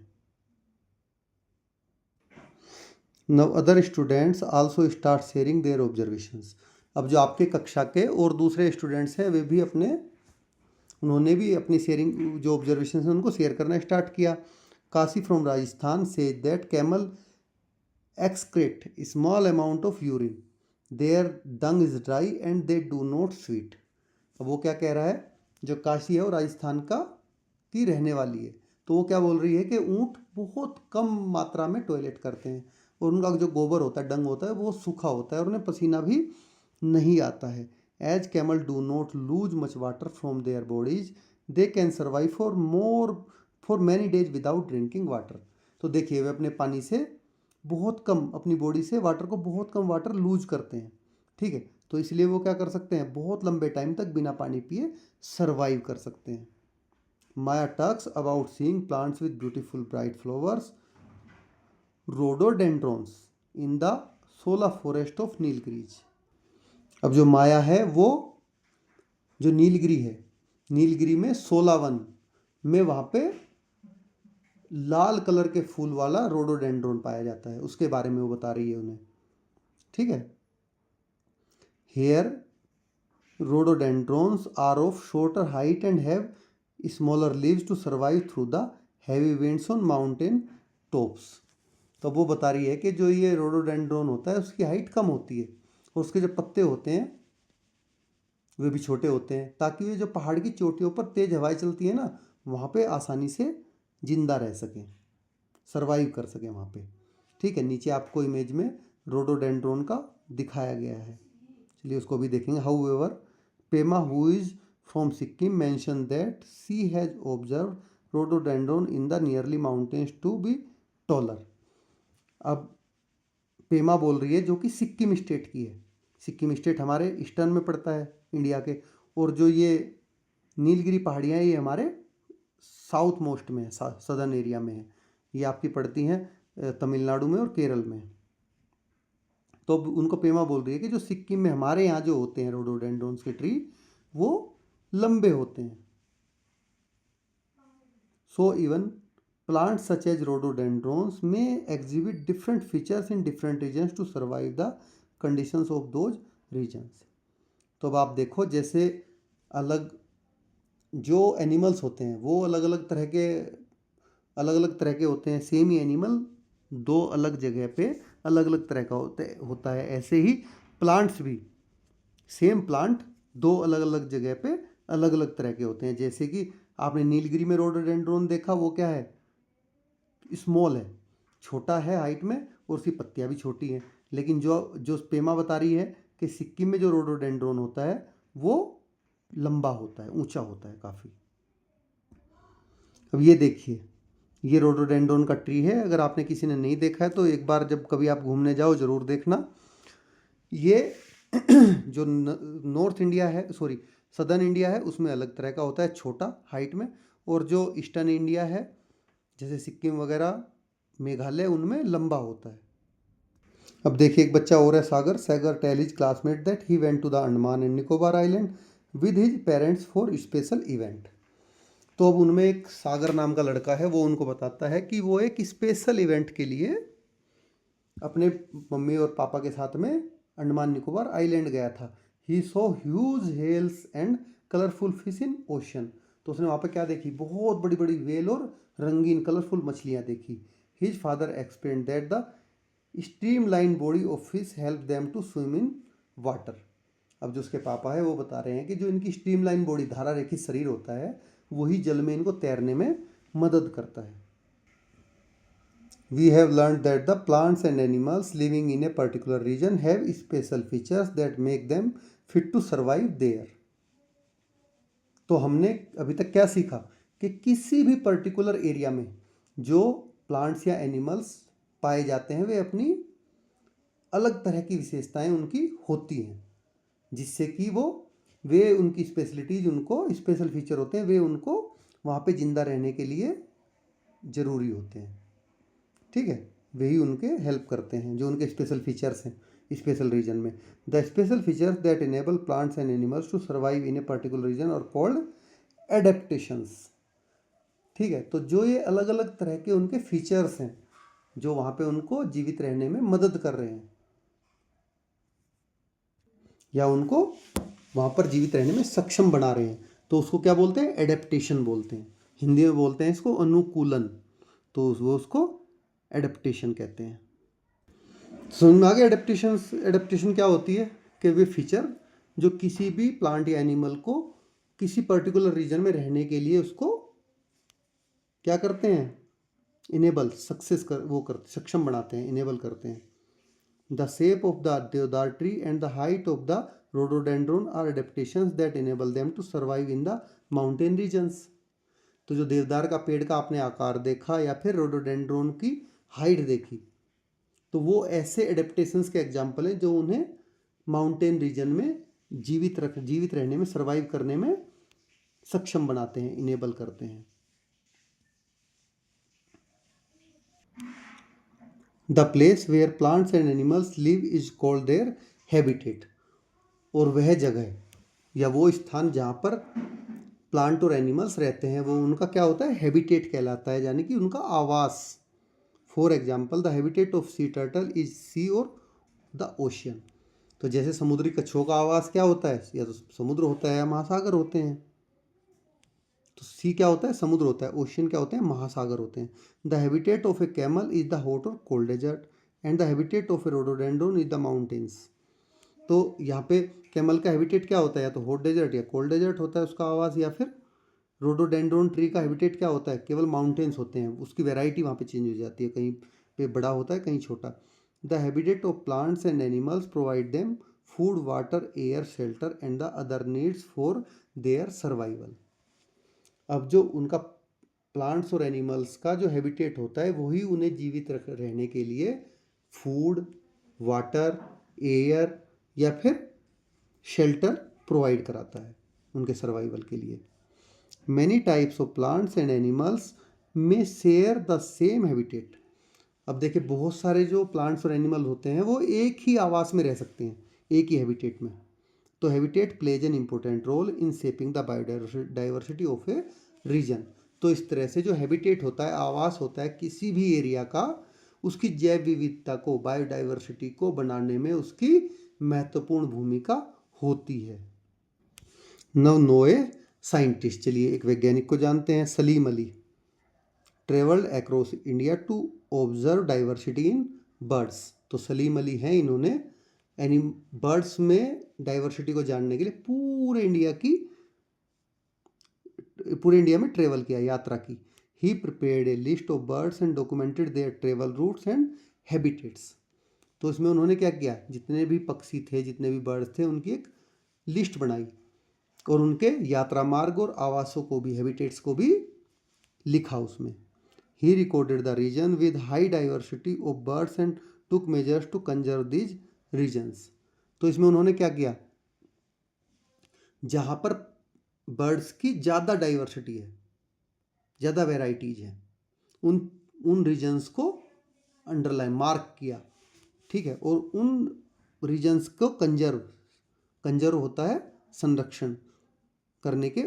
Now other students also start sharing their observations. अब जो आपके कक्षा के और दूसरे स्टूडेंट्स हैं वे भी उन्होंने भी अपनी शेयरिंग, जो ऑब्जर्वेशन है उनको शेयर करना स्टार्ट किया। Kashi from Rajasthan says that camel excrete small amount of urine, their dung is dry and they do not sweat. अब वो क्या कह रहा है, जो काशी है वो राजस्थान की रहने वाली है, तो वो क्या बोल रही है कि ऊँट बहुत कम मात्रा में टॉयलेट करते हैं और उनका जो गोबर होता है, डंग होता है, वो सूखा होता है और उन्हें पसीना भी नहीं आता है। As camel do not lose much water from their bodies they can survive for many days without drinking water. तो देखिए वे अपने पानी से बहुत कम, अपनी बॉडी से वाटर को बहुत कम वाटर लूज करते हैं। ठीक है, तो इसलिए वो क्या कर सकते हैं, बहुत लंबे टाइम तक बिना पानी पिए सर्वाइव कर सकते हैं। Maya talks about seeing plants with beautiful bright flowers rhododendrons in the shola forest of Nilgiris. अब जो माया है वो जो नीलगिरी है, नीलगिरी में 16 वन में वहाँ पे लाल कलर के फूल वाला रोडोडेंड्रोन पाया जाता है, उसके बारे में वो बता रही है उन्हें। ठीक है, here rhododendrons are of shorter height and have smaller leaves to survive through the heavy winds on mountain tops. तो वो बता रही है कि जो ये रोडोडेंड्रोन होता है उसकी हाइट कम होती है और उसके जो पत्ते होते हैं वे भी छोटे होते हैं, ताकि वे जो पहाड़ की चोटियों पर तेज हवाएं चलती है ना, वहाँ पे आसानी से जिंदा रह सकें, सरवाइव कर सकें वहाँ पे। ठीक है, नीचे आपको इमेज में रोडोडेंड्रोन का दिखाया गया है, चलिए उसको भी देखेंगे। However Pema who is from Sikkim mention that she has observe rhododendron in the nearly mountains to be taller. अब पेमा बोल रही है जो कि सिक्किम स्टेट की है। सिक्किम स्टेट हमारे ईस्टर्न में पड़ता है इंडिया के, और जो ये नीलगिरी पहाड़ियाँ ये हमारे साउथ मोस्ट में है, सदर्न एरिया में है। ये आपकी पड़ती हैं तमिलनाडु में और केरल में। तो अब उनको पेमा बोल रही है कि जो सिक्किम में हमारे यहाँ जो होते हैं रोडोडेंड्रॉन्स के ट्री, वो लंबे होते हैं। So even plants such as rhododendrons may exhibit different features in different regions to survive the conditions of those regions। तो अब आप देखो, जैसे अलग जो एनिमल्स होते हैं वो अलग अलग तरह के होते हैं। सेम ही एनिमल दो अलग जगह पे अलग अलग तरह का होता है। ऐसे ही प्लांट्स भी, सेम प्लांट दो अलग अलग जगह पे अलग अलग तरह के होते हैं। जैसे कि आपने नीलगिरी में रोडोडेंड्रोन देखा, वो क्या है, स्मॉल है, छोटा है हाइट में, और उसकी पत्तियां भी छोटी हैं। लेकिन जो पेमा बता रही है कि सिक्किम में जो रोडोडेंड्रोन होता है वो लंबा होता है, ऊंचा होता है काफ़ी। अब ये देखिए, ये रोडोडेंड्रोन का ट्री है। अगर आपने किसी ने नहीं देखा है तो एक बार जब कभी आप घूमने जाओ ज़रूर देखना। ये जो नॉर्थ इंडिया है, सॉरी सदर्न इंडिया है, उसमें अलग तरह का होता है, छोटा हाइट में। और जो ईस्टर्न इंडिया है जैसे सिक्किम वगैरह, मेघालय, उनमें लंबा होता है। अब देखिए एक बच्चा और है, Sagar. Sagar tell his classmate that he went to the Andaman and Nicobar island with his parents for special event. तो अब उनमें एक सागर नाम का लड़का है, वो उनको बताता है कि वो एक स्पेशल इवेंट के लिए अपने मम्मी और पापा के साथ में अंडमान निकोबार आइलैंड गया था। He saw huge whales and colourful fish in ocean. तो उसने वहाँ पे क्या देखी, बहुत बड़ी बड़ी वेल और रंगीन कलरफुल मछलियाँ देखी। His father explain that the streamline body of fish help them to swim in water. अब जो उसके पापा है वो बता रहे हैं कि जो इनकी स्ट्रीमलाइन बॉडी, धारा रेखित शरीर होता है, वही जल में इनको तैरने में मदद करता है। We have learned that the plants and animals living in a particular region have special features that make them fit to survive there। तो हमने अभी तक क्या सीखा कि किसी भी पर्टिकुलर एरिया में जो प्लांट्स या एनिमल्स पाए जाते हैं वे अपनी अलग तरह की विशेषताएं उनकी होती हैं, जिससे कि वे उनकी स्पेशलिटीज, उनको स्पेशल फीचर होते हैं, वे उनको वहाँ पे जिंदा रहने के लिए ज़रूरी होते हैं। ठीक है, वही उनके हेल्प करते हैं, जो उनके स्पेशल फीचर्स हैं स्पेशल रीजन में। The special features that enable plants and animals to survive in a particular region are called adaptations. ठीक है, तो जो ये अलग अलग तरह के उनके फीचर्स हैं जो वहाँ पे उनको जीवित रहने में मदद कर रहे हैं या उनको वहाँ पर जीवित रहने में सक्षम बना रहे हैं, तो उसको क्या बोलते हैं, एडेप्टेशन बोलते हैं। हिंदी में बोलते हैं इसको अनुकूलन, तो वो उसको एडेप्टेशन कहते हैं। समझ में आ गया एडेप्टेशन क्या होती है, कि वे फीचर जो किसी भी प्लांट या एनिमल को किसी पर्टिकुलर रीजन में रहने के लिए उसको क्या करते हैं, इनेबल, सक्षम बनाते हैं, इनेबल करते हैं। The shape of the deodar tree and the height of the rhododendron are adaptations that enable them to survive in the mountain regions. तो जो देवदार का पेड़ का आपने आकार देखा या फिर रोडोडेंड्रोन की हाइट देखी, तो वो ऐसे एडेप्टेशंस के एग्जाम्पल हैं जो उन्हें माउंटेन रीजन में जीवित रहने में, सर्वाइव करने में सक्षम बनाते हैं, इनेबल करते हैं। The place where plants and animals live is called their habitat. और वह जगह या वो स्थान जहाँ पर प्लांट और एनिमल्स रहते हैं वो उनका क्या होता है, हैबिटेट कहलाता है, यानी कि उनका आवास। For example the habitat of sea turtle is sea और द ओशियन। तो जैसे समुद्री कछुओं का आवास क्या होता है, या तो समुद्र होता है या महासागर होते हैं। तो सी क्या होता है, समुद्र होता है, ओशियन क्या होते हैं, महासागर होते हैं। The habitat of a camel is the hot और cold desert and the habitat of a rhododendron is the mountains. तो यहाँ पे कैमल का हैबिटेट क्या होता है, या तो हॉट डेजर्ट या कोल्ड डेजर्ट होता है उसका आवास, या फिर रोडोडेंड्रोन ट्री का हैबिटेट क्या होता है, केवल माउंटेन्स होते हैं, उसकी वैरायटी वहाँ पे चेंज हो जाती है, कहीं पे बड़ा होता है कहीं छोटा। The habitat of plants and animals provide them food, water, air, shelter and the other needs for their survival. अब जो उनका प्लांट्स और एनिमल्स का जो हैबिटेट होता है वही उन्हें जीवित रहने के लिए फूड, वाटर, एयर या फिर शेल्टर प्रोवाइड कराता है उनके सर्वाइवल के लिए। Many types of plants and animals में शेयर द सेम हैबिटेट। अब देखिए बहुत सारे जो प्लांट्स और एनिमल होते हैं वो एक ही आवास में रह सकते हैं, एक ही हैबिटेट में। तो habitat plays an important role in shaping the biodiversity of a region. तो इस तरह से जो हैबिटेट होता है, आवास होता है किसी भी एरिया का, उसकी जैव विविधता को, बायोडाइवर्सिटी को बनाने में उसकी महत्वपूर्ण भूमिका होती है। नव नो ए साइंटिस्ट, चलिए एक वैज्ञानिक को जानते हैं। Salim Ali travelled across India to observe diversity in birds. तो सलीम अली हैं, इन्होंने बर्ड्स में डाइवर्सिटी को जानने के लिए पूरे इंडिया में ट्रेवल किया, यात्रा की। He prepared a list of birds and documented their travel routes and habitats. तो इसमें उन्होंने क्या किया, जितने भी पक्षी थे, जितने भी बर्ड्स थे, उनकी एक लिस्ट बनाई और उनके यात्रा मार्ग और आवासों को भी, हैबिटेट्स को भी लिखा उसमें। He recorded the region with high diversity of birds and took measures to conserve these regions. तो इसमें उन्होंने क्या किया, जहाँ पर बर्ड्स की ज़्यादा डाइवर्सिटी है, ज़्यादा वेराइटीज हैं, उन उन रीजन्स को अंडरलाइन मार्क किया, ठीक है, और उन रीजन्स को कंजर्व होता है संरक्षण करने के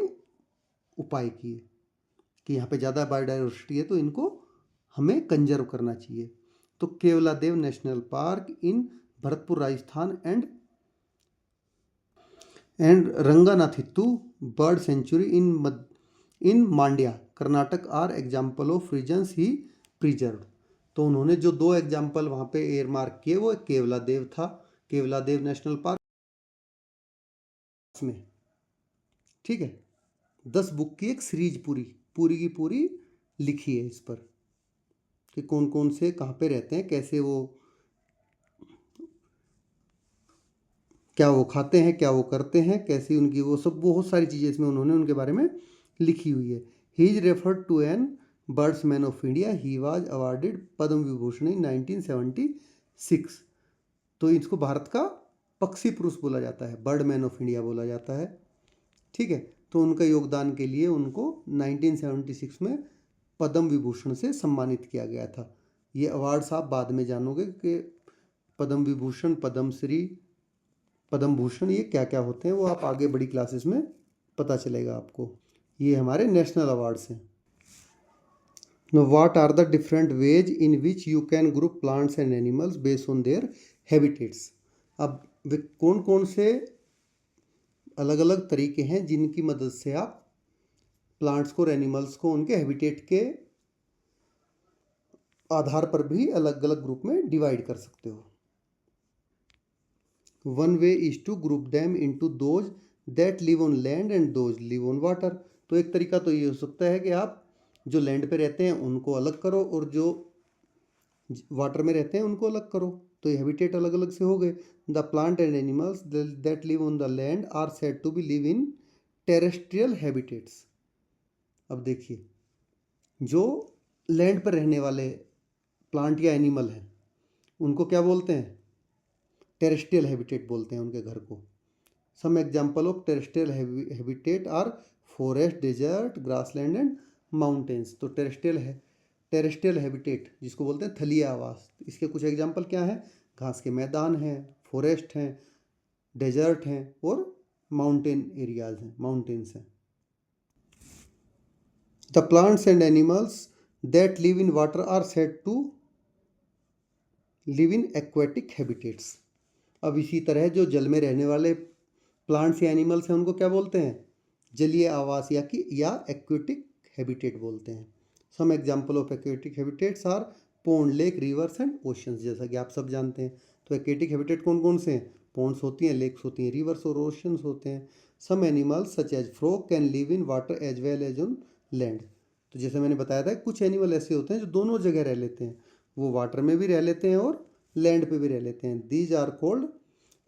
उपाय किए कि यहाँ पे ज़्यादा बायोडाइवर्सिटी है तो इनको हमें कंजर्व करना चाहिए। तो Keoladeo national park in Bharatpur Rajasthan and Ranganathittu bird sanctuary in Mandya Karnataka are example of regions he preserve. तो उन्होंने जो 2 एग्जाम्पल वहाँ पे एयर मार्क किए वो केवलादेव था, केवलादेव नेशनल पार्क में, ठीक है। 10 बुक की एक सीरीज पूरी की पूरी लिखी है इस पर कि कौन कौन से कहाँ पे रहते हैं, कैसे वो, क्या वो खाते हैं, क्या वो करते हैं, कैसी उनकी, वो सब बहुत सारी चीज़ें इसमें उन्होंने उनके बारे में लिखी हुई है। He is referred to an birdsman of India. He was awarded Padma Vibhushan in 1976। तो इसको भारत का पक्षी पुरुष बोला जाता है, बर्डमैन ऑफ इंडिया बोला जाता है, ठीक है। तो उनका योगदान के लिए उनको 1976 में पद्म विभूषण से सम्मानित किया गया था। ये अवार्ड्स आप बाद में जानोगे कि पद्म विभूषण, पद्मश्री, पद्म भूषण ये क्या क्या होते हैं, वो आप आगे बड़ी क्लासेस में पता चलेगा आपको। ये हमारे नेशनल अवार्ड्स हैं। Know what are the different ways in which you can group plants and animals based on their habitats. अब वे कौन कौन से अलग अलग तरीके हैं जिनकी मदद से आप प्लांट्स को और एनिमल्स को उनके हैबिटेट के आधार पर भी अलग अलग ग्रुप में डिवाइड कर सकते हो। One way is to group them into those that live on land and those live on water. तो एक तरीका तो ये हो सकता है कि आप जो लैंड पे रहते हैं उनको अलग करो और जो वाटर में रहते हैं उनको अलग करो। तो ये हैबिटेट अलग अलग से हो गए। The plant and animals that live on the land are said to be live in terrestrial habitats. अब देखिए, जो लैंड पर रहने वाले प्लांट या एनिमल हैं उनको क्या बोलते हैं, टेरेस्ट्रियल हैबिटेट बोलते हैं उनके घर को। Some example of terrestrial habitat are forest, desert, grassland and mountains. तो टेरेस्ट्रियल हैबिटेट जिसको बोलते हैं थलीय आवास, इसके कुछ एग्जाम्पल क्या हैं, घास के मैदान हैं, फॉरेस्ट हैं, डेजर्ट हैं और माउंटेन एरियाज हैं, माउंटेन्स हैं। The plants and animals that live in water are said to live in aquatic habitats. अब इसी तरह जो जल में रहने वाले प्लांट्स या एनिमल्स हैं उनको क्या बोलते हैं, जलीय आवास या एक्वेटिक हैबिटेट बोलते हैं। Some example of aquatic habitats are pond, lake, rivers and oceans, जैसा कि आप सब जानते हैं। तो एक्वेटिक हैबिटेट कौन कौन से हैं, पॉन्ड्स होती हैं, लेक्स होती हैं, रिवर्स और ओशंस होते हैं। Some animals such as frog can live in water as well as on land. तो जैसे मैंने बताया था कुछ एनिमल ऐसे होते हैं जो दोनों जगह रह लेते हैं, वो वाटर में भी रह लेते हैं और लैंड पे भी रह लेते हैं। These are called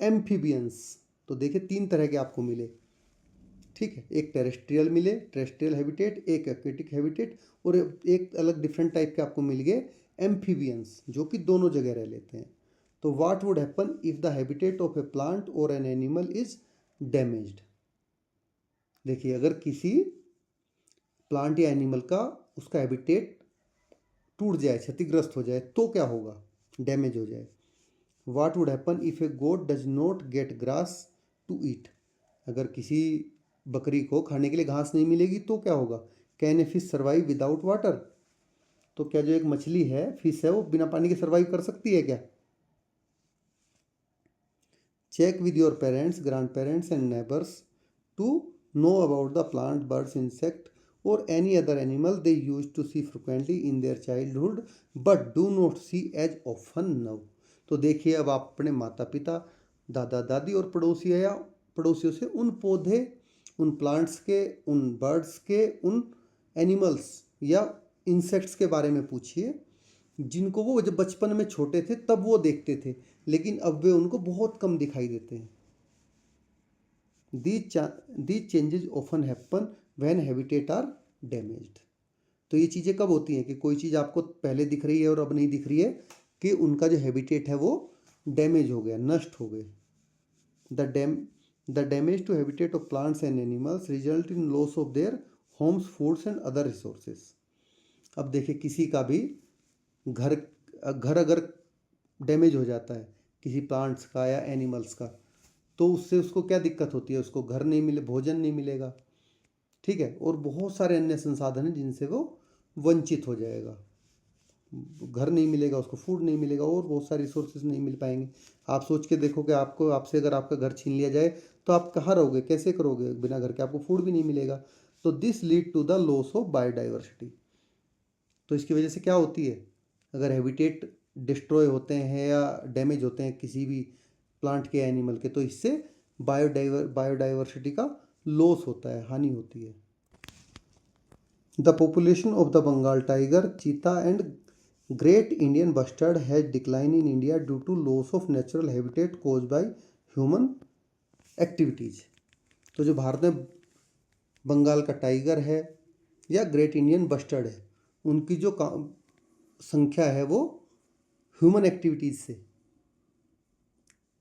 amphibians. तो देखिए 3 तरह के आपको मिले, ठीक है, एक टेरेस्ट्रियल मिले, टेरेस्ट्रियल हैबिटेट, एक एक्वेटिक हैबिटेट, और एक अलग डिफरेंट टाइप के आपको मिल गए एम्फीबियंस, जो कि दोनों जगह रह लेते हैं। तो what would happen if the habitat of A plant और एन एनिमल इज डैमेज्ड। देखिए अगर किसी प्लांट या एनिमल का उसका हैबिटेट टूट जाए, क्षतिग्रस्त हो जाए, तो क्या होगा, डैमेज हो जाए। What would happen if a goat does not get grass to eat. अगर किसी बकरी को खाने के लिए घास नहीं मिलेगी तो क्या होगा। Can a fish survive without water. तो क्या जो एक मछली है, फिश है, वो बिना पानी के सर्वाइव कर सकती है क्या। Check with your parents, grand parents and neighbours to know about the plant, birds, insect or any other animal they use to see frequently in their childhood but do not see as often now. तो देखिए अब आप अपने माता पिता, दादा दादी और पड़ोसी या पड़ोसियों से उन पौधे, उन प्लांट्स के, उन बर्ड्स के, उन एनिमल्स या इंसेक्ट्स के बारे में पूछिए जिनको वो जब बचपन में छोटे थे तब वो देखते थे, लेकिन अब वे उनको बहुत कम दिखाई देते हैं। These changes often happen when habitat are damaged। तो ये चीज़ें कब होती हैं कि कोई चीज़ आपको पहले दिख रही है और अब नहीं दिख रही है, कि उनका जो हैबिटेट है वो डैमेज हो गया, नष्ट हो गए। The damage to habitat of plants and animals result in loss of their homes, foods and other resources. अब देखिए किसी का भी घर घर अगर डैमेज हो जाता है किसी प्लांट्स का या एनिमल्स का, तो उससे उसको क्या दिक्कत होती है, उसको घर नहीं मिले, भोजन नहीं मिलेगा, ठीक है, और बहुत सारे अन्य संसाधन हैं जिनसे वो वंचित हो जाएगा। घर नहीं मिलेगा उसको, फूड नहीं मिलेगा और बहुत सारे रिसोर्सेज नहीं मिल पाएंगे। आप सोच के देखो कि आपको, आपसे अगर आपका घर छीन लिया जाए तो आप कहाँ रहोगे, कैसे करोगे, बिना घर के आपको फूड भी नहीं मिलेगा। तो this lead to the loss of biodiversity. तो इसकी वजह से क्या होती है, अगर हैबिटेट डिस्ट्रॉय होते हैं या डैमेज होते हैं किसी भी प्लांट के, एनिमल के, तो इससे बायोडाइवर्सिटी का लॉस होता है, हानि होती है। The population of the Bengal tiger, cheetah and great Indian bustard has decline in India due to loss of natural habitat cause by human activities. तो जो भारत में बंगाल का टाइगर है या ग्रेट इंडियन बस्टर्ड है, उनकी जो संख्या है वो ह्यूमन एक्टिविटीज से,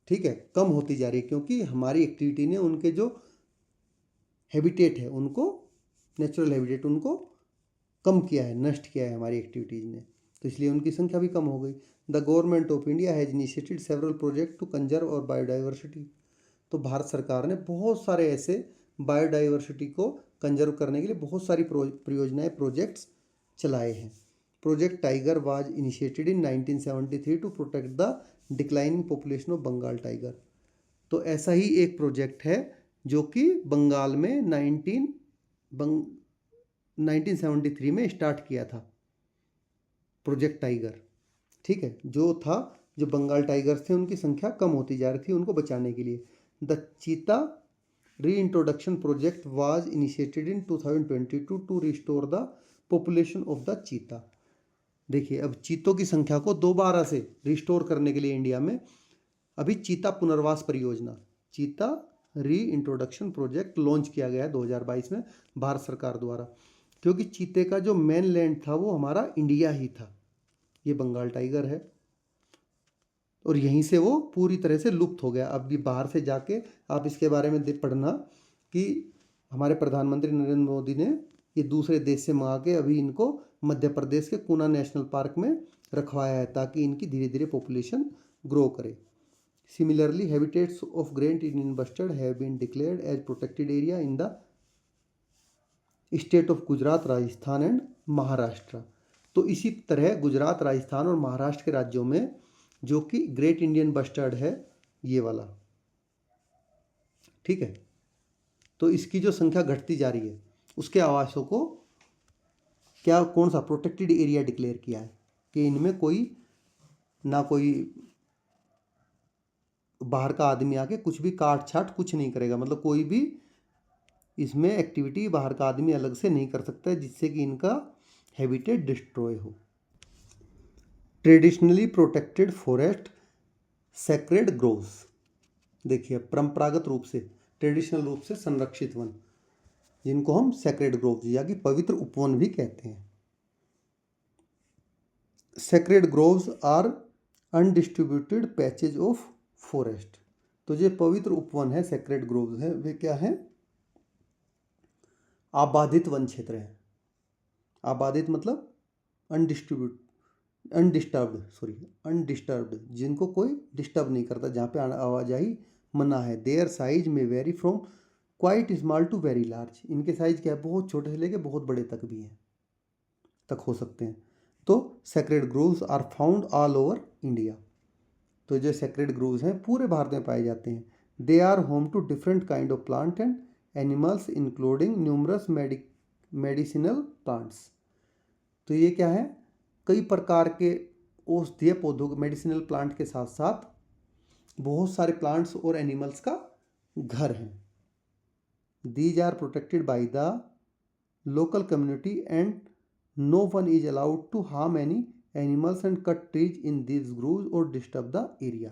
ठीक है, कम होती जा रही है, क्योंकि हमारी एक्टिविटी ने उनके जो हैबिटेट है उनको, नेचुरल हैबिटेट उनको कम किया है, नष्ट किया है हमारी एक्टिविटीज़ ने, तो इसलिए उनकी संख्या भी कम हो गई। The government of India has initiated several project to conserve our biodiversity. तो भारत सरकार ने बहुत सारे ऐसे बायोडाइवर्सिटी को कंजर्व करने के लिए बहुत सारी परियोजनाएं, प्रोजेक्ट्स चलाए हैं। Project tiger was initiated in 1973 to protect the declining population of Bengal tiger. तो ऐसा ही एक प्रोजेक्ट है जो कि बंगाल में 1973 में स्टार्ट किया था, प्रोजेक्ट टाइगर, ठीक है, जो था, जो बंगाल टाइगर्स थे उनकी संख्या कम होती जा रही थी, उनको बचाने के लिए। The cheetah reintroduction project was initiated in 2022 to restore the population of the cheetah. देखिए अब चीतों की संख्या को दोबारा से रिस्टोर करने के लिए इंडिया में अभी चीता पुनर्वास परियोजना, चीता री इंट्रोडक्शन प्रोजेक्ट लॉन्च किया गया है 2022 में भारत सरकार द्वारा, क्योंकि चीते का जो मेन लैंड था वो हमारा इंडिया ही था, ये बंगाल टाइगर है, और यहीं से वो पूरी तरह से लुप्त हो गया। अब भी बाहर से जाके आप इसके बारे में पढ़ना कि हमारे प्रधानमंत्री नरेंद्र मोदी ने ये दूसरे देश से मंगा के अभी इनको मध्य प्रदेश के कुना नेशनल पार्क में रखवाया है, ताकि इनकी धीरे धीरे पॉपुलेशन ग्रो करे। Similarly habitats of great Indian bustard have been declared as protected area in the state of Gujarat, Rajasthan and Maharashtra. तो इसी तरह गुजरात, राजस्थान और महाराष्ट्र के राज्यों में जो कि ग्रेट इंडियन बस्टर्ड है, ये वाला, ठीक है, तो इसकी जो संख्या घटती जा रही है, उसके आवासों को क्या, कौन सा प्रोटेक्टेड एरिया डिक्लेयर किया है कि इनमें कोई ना कोई बाहर का आदमी आके कुछ भी काट छाट कुछ नहीं करेगा, मतलब कोई भी इसमें एक्टिविटी बाहर का आदमी अलग से नहीं कर सकता है जिससे कि इनका हैबिटेट डिस्ट्रॉय हो। Traditionally protected forest sacred groves, देखिए परंपरागत रूप से, ट्रेडिशनल रूप से संरक्षित वन, जिनको हम सेक्रेड ग्रोव्स या कि पवित्र उपवन भी कहते हैं। Sacred groves are undistributed patches of forest, तो जो पवित्र उपवन है, सेक्रेड ग्रोव्स है, वे क्या हैं? आबादित वन क्षेत्र हैं। आबादित मतलब अनडिस्टर्ब्ड, जिनको कोई डिस्टर्ब नहीं करता, जहाँ पे आवाजाही मना है। Their size may vary from quite small to very large, इनके साइज क्या है? बहुत छोटे से लेके बहुत बड़े तक भी हैं, तक हो सकते हैं। तो sacred groves are found all over India, तो जो सेक्रेड ग्रोव्स हैं पूरे भारत में पाए जाते हैं। They are home to different kind of plant and animals including numerous medicinal plants, तो ये क्या है? कई प्रकार के औषधीय पौधों, मेडिसिनल प्लांट के साथ साथ बहुत सारे प्लांट्स और एनिमल्स का घर है। These are protected by the local community and no one is allowed to harm any animals and cut trees in this groves or disturb the area.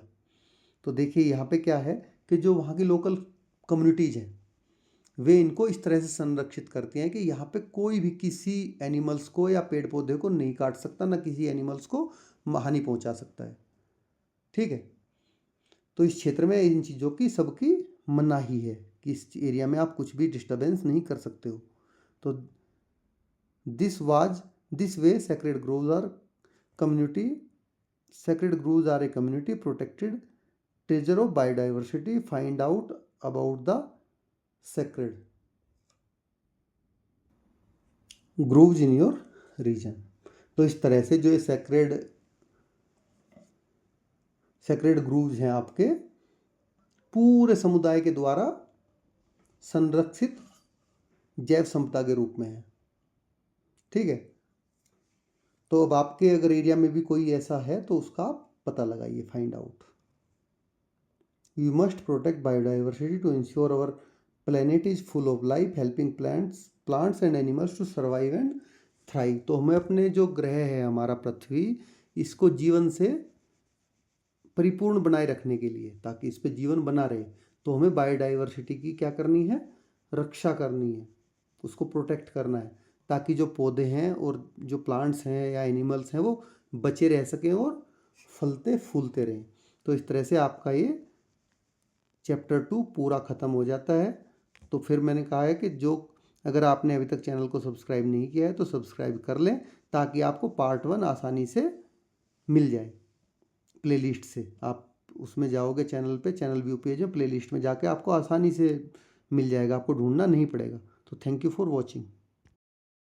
तो देखिए यहाँ पे क्या है कि जो वहाँ की लोकल कम्युनिटीज़ हैं वे इनको इस तरह से संरक्षित करती हैं कि यहाँ पे कोई भी किसी एनिमल्स को या पेड़ पौधे को नहीं काट सकता, ना किसी एनिमल्स को हानि पहुँचा सकता है। ठीक है, तो इस क्षेत्र में इन चीज़ों की सबकी मनाही है कि इस एरिया में आप कुछ भी डिस्टर्बेंस नहीं कर सकते हो। तो this way sacred groves are a community protected treasure of biodiversity. Find out about the sacred groves in your region. तो इस तरह से जो ये सेक्रेड ग्रोव्स हैं आपके पूरे समुदाय के द्वारा संरक्षित जैव संपदा के रूप में है। ठीक है, तो अब आपके अगर एरिया में भी कोई ऐसा है तो उसका आप पता लगाइए, find out. We must protect biodiversity to ensure our planet is full of life, helping plants and animals to survive and thrive. तो हमें अपने जो ग्रह है हमारा पृथ्वी, इसको जीवन से परिपूर्ण बनाए रखने के लिए, ताकि इस पे जीवन बना रहे, तो हमें बायोडाइवर्सिटी की क्या करनी है? रक्षा करनी है, उसको प्रोटेक्ट करना है, ताकि जो पौधे हैं और जो प्लांट्स हैं या एनिमल्स हैं वो बचे रह सकें और फलते फूलते रहें। तो इस तरह से आपका ये चैप्टर 2 पूरा ख़त्म हो जाता है। तो फिर मैंने कहा है कि जो अगर आपने अभी तक चैनल को सब्सक्राइब नहीं किया है तो सब्सक्राइब कर लें, ताकि आपको पार्ट 1 आसानी से मिल जाए। प्लेलिस्ट से आप उसमें जाओगे, चैनल व्यू पेज में प्लेलिस्ट में जाके आपको आसानी से मिल जाएगा, आपको ढूंढना नहीं पड़ेगा। तो थैंक यू फॉर वॉचिंग।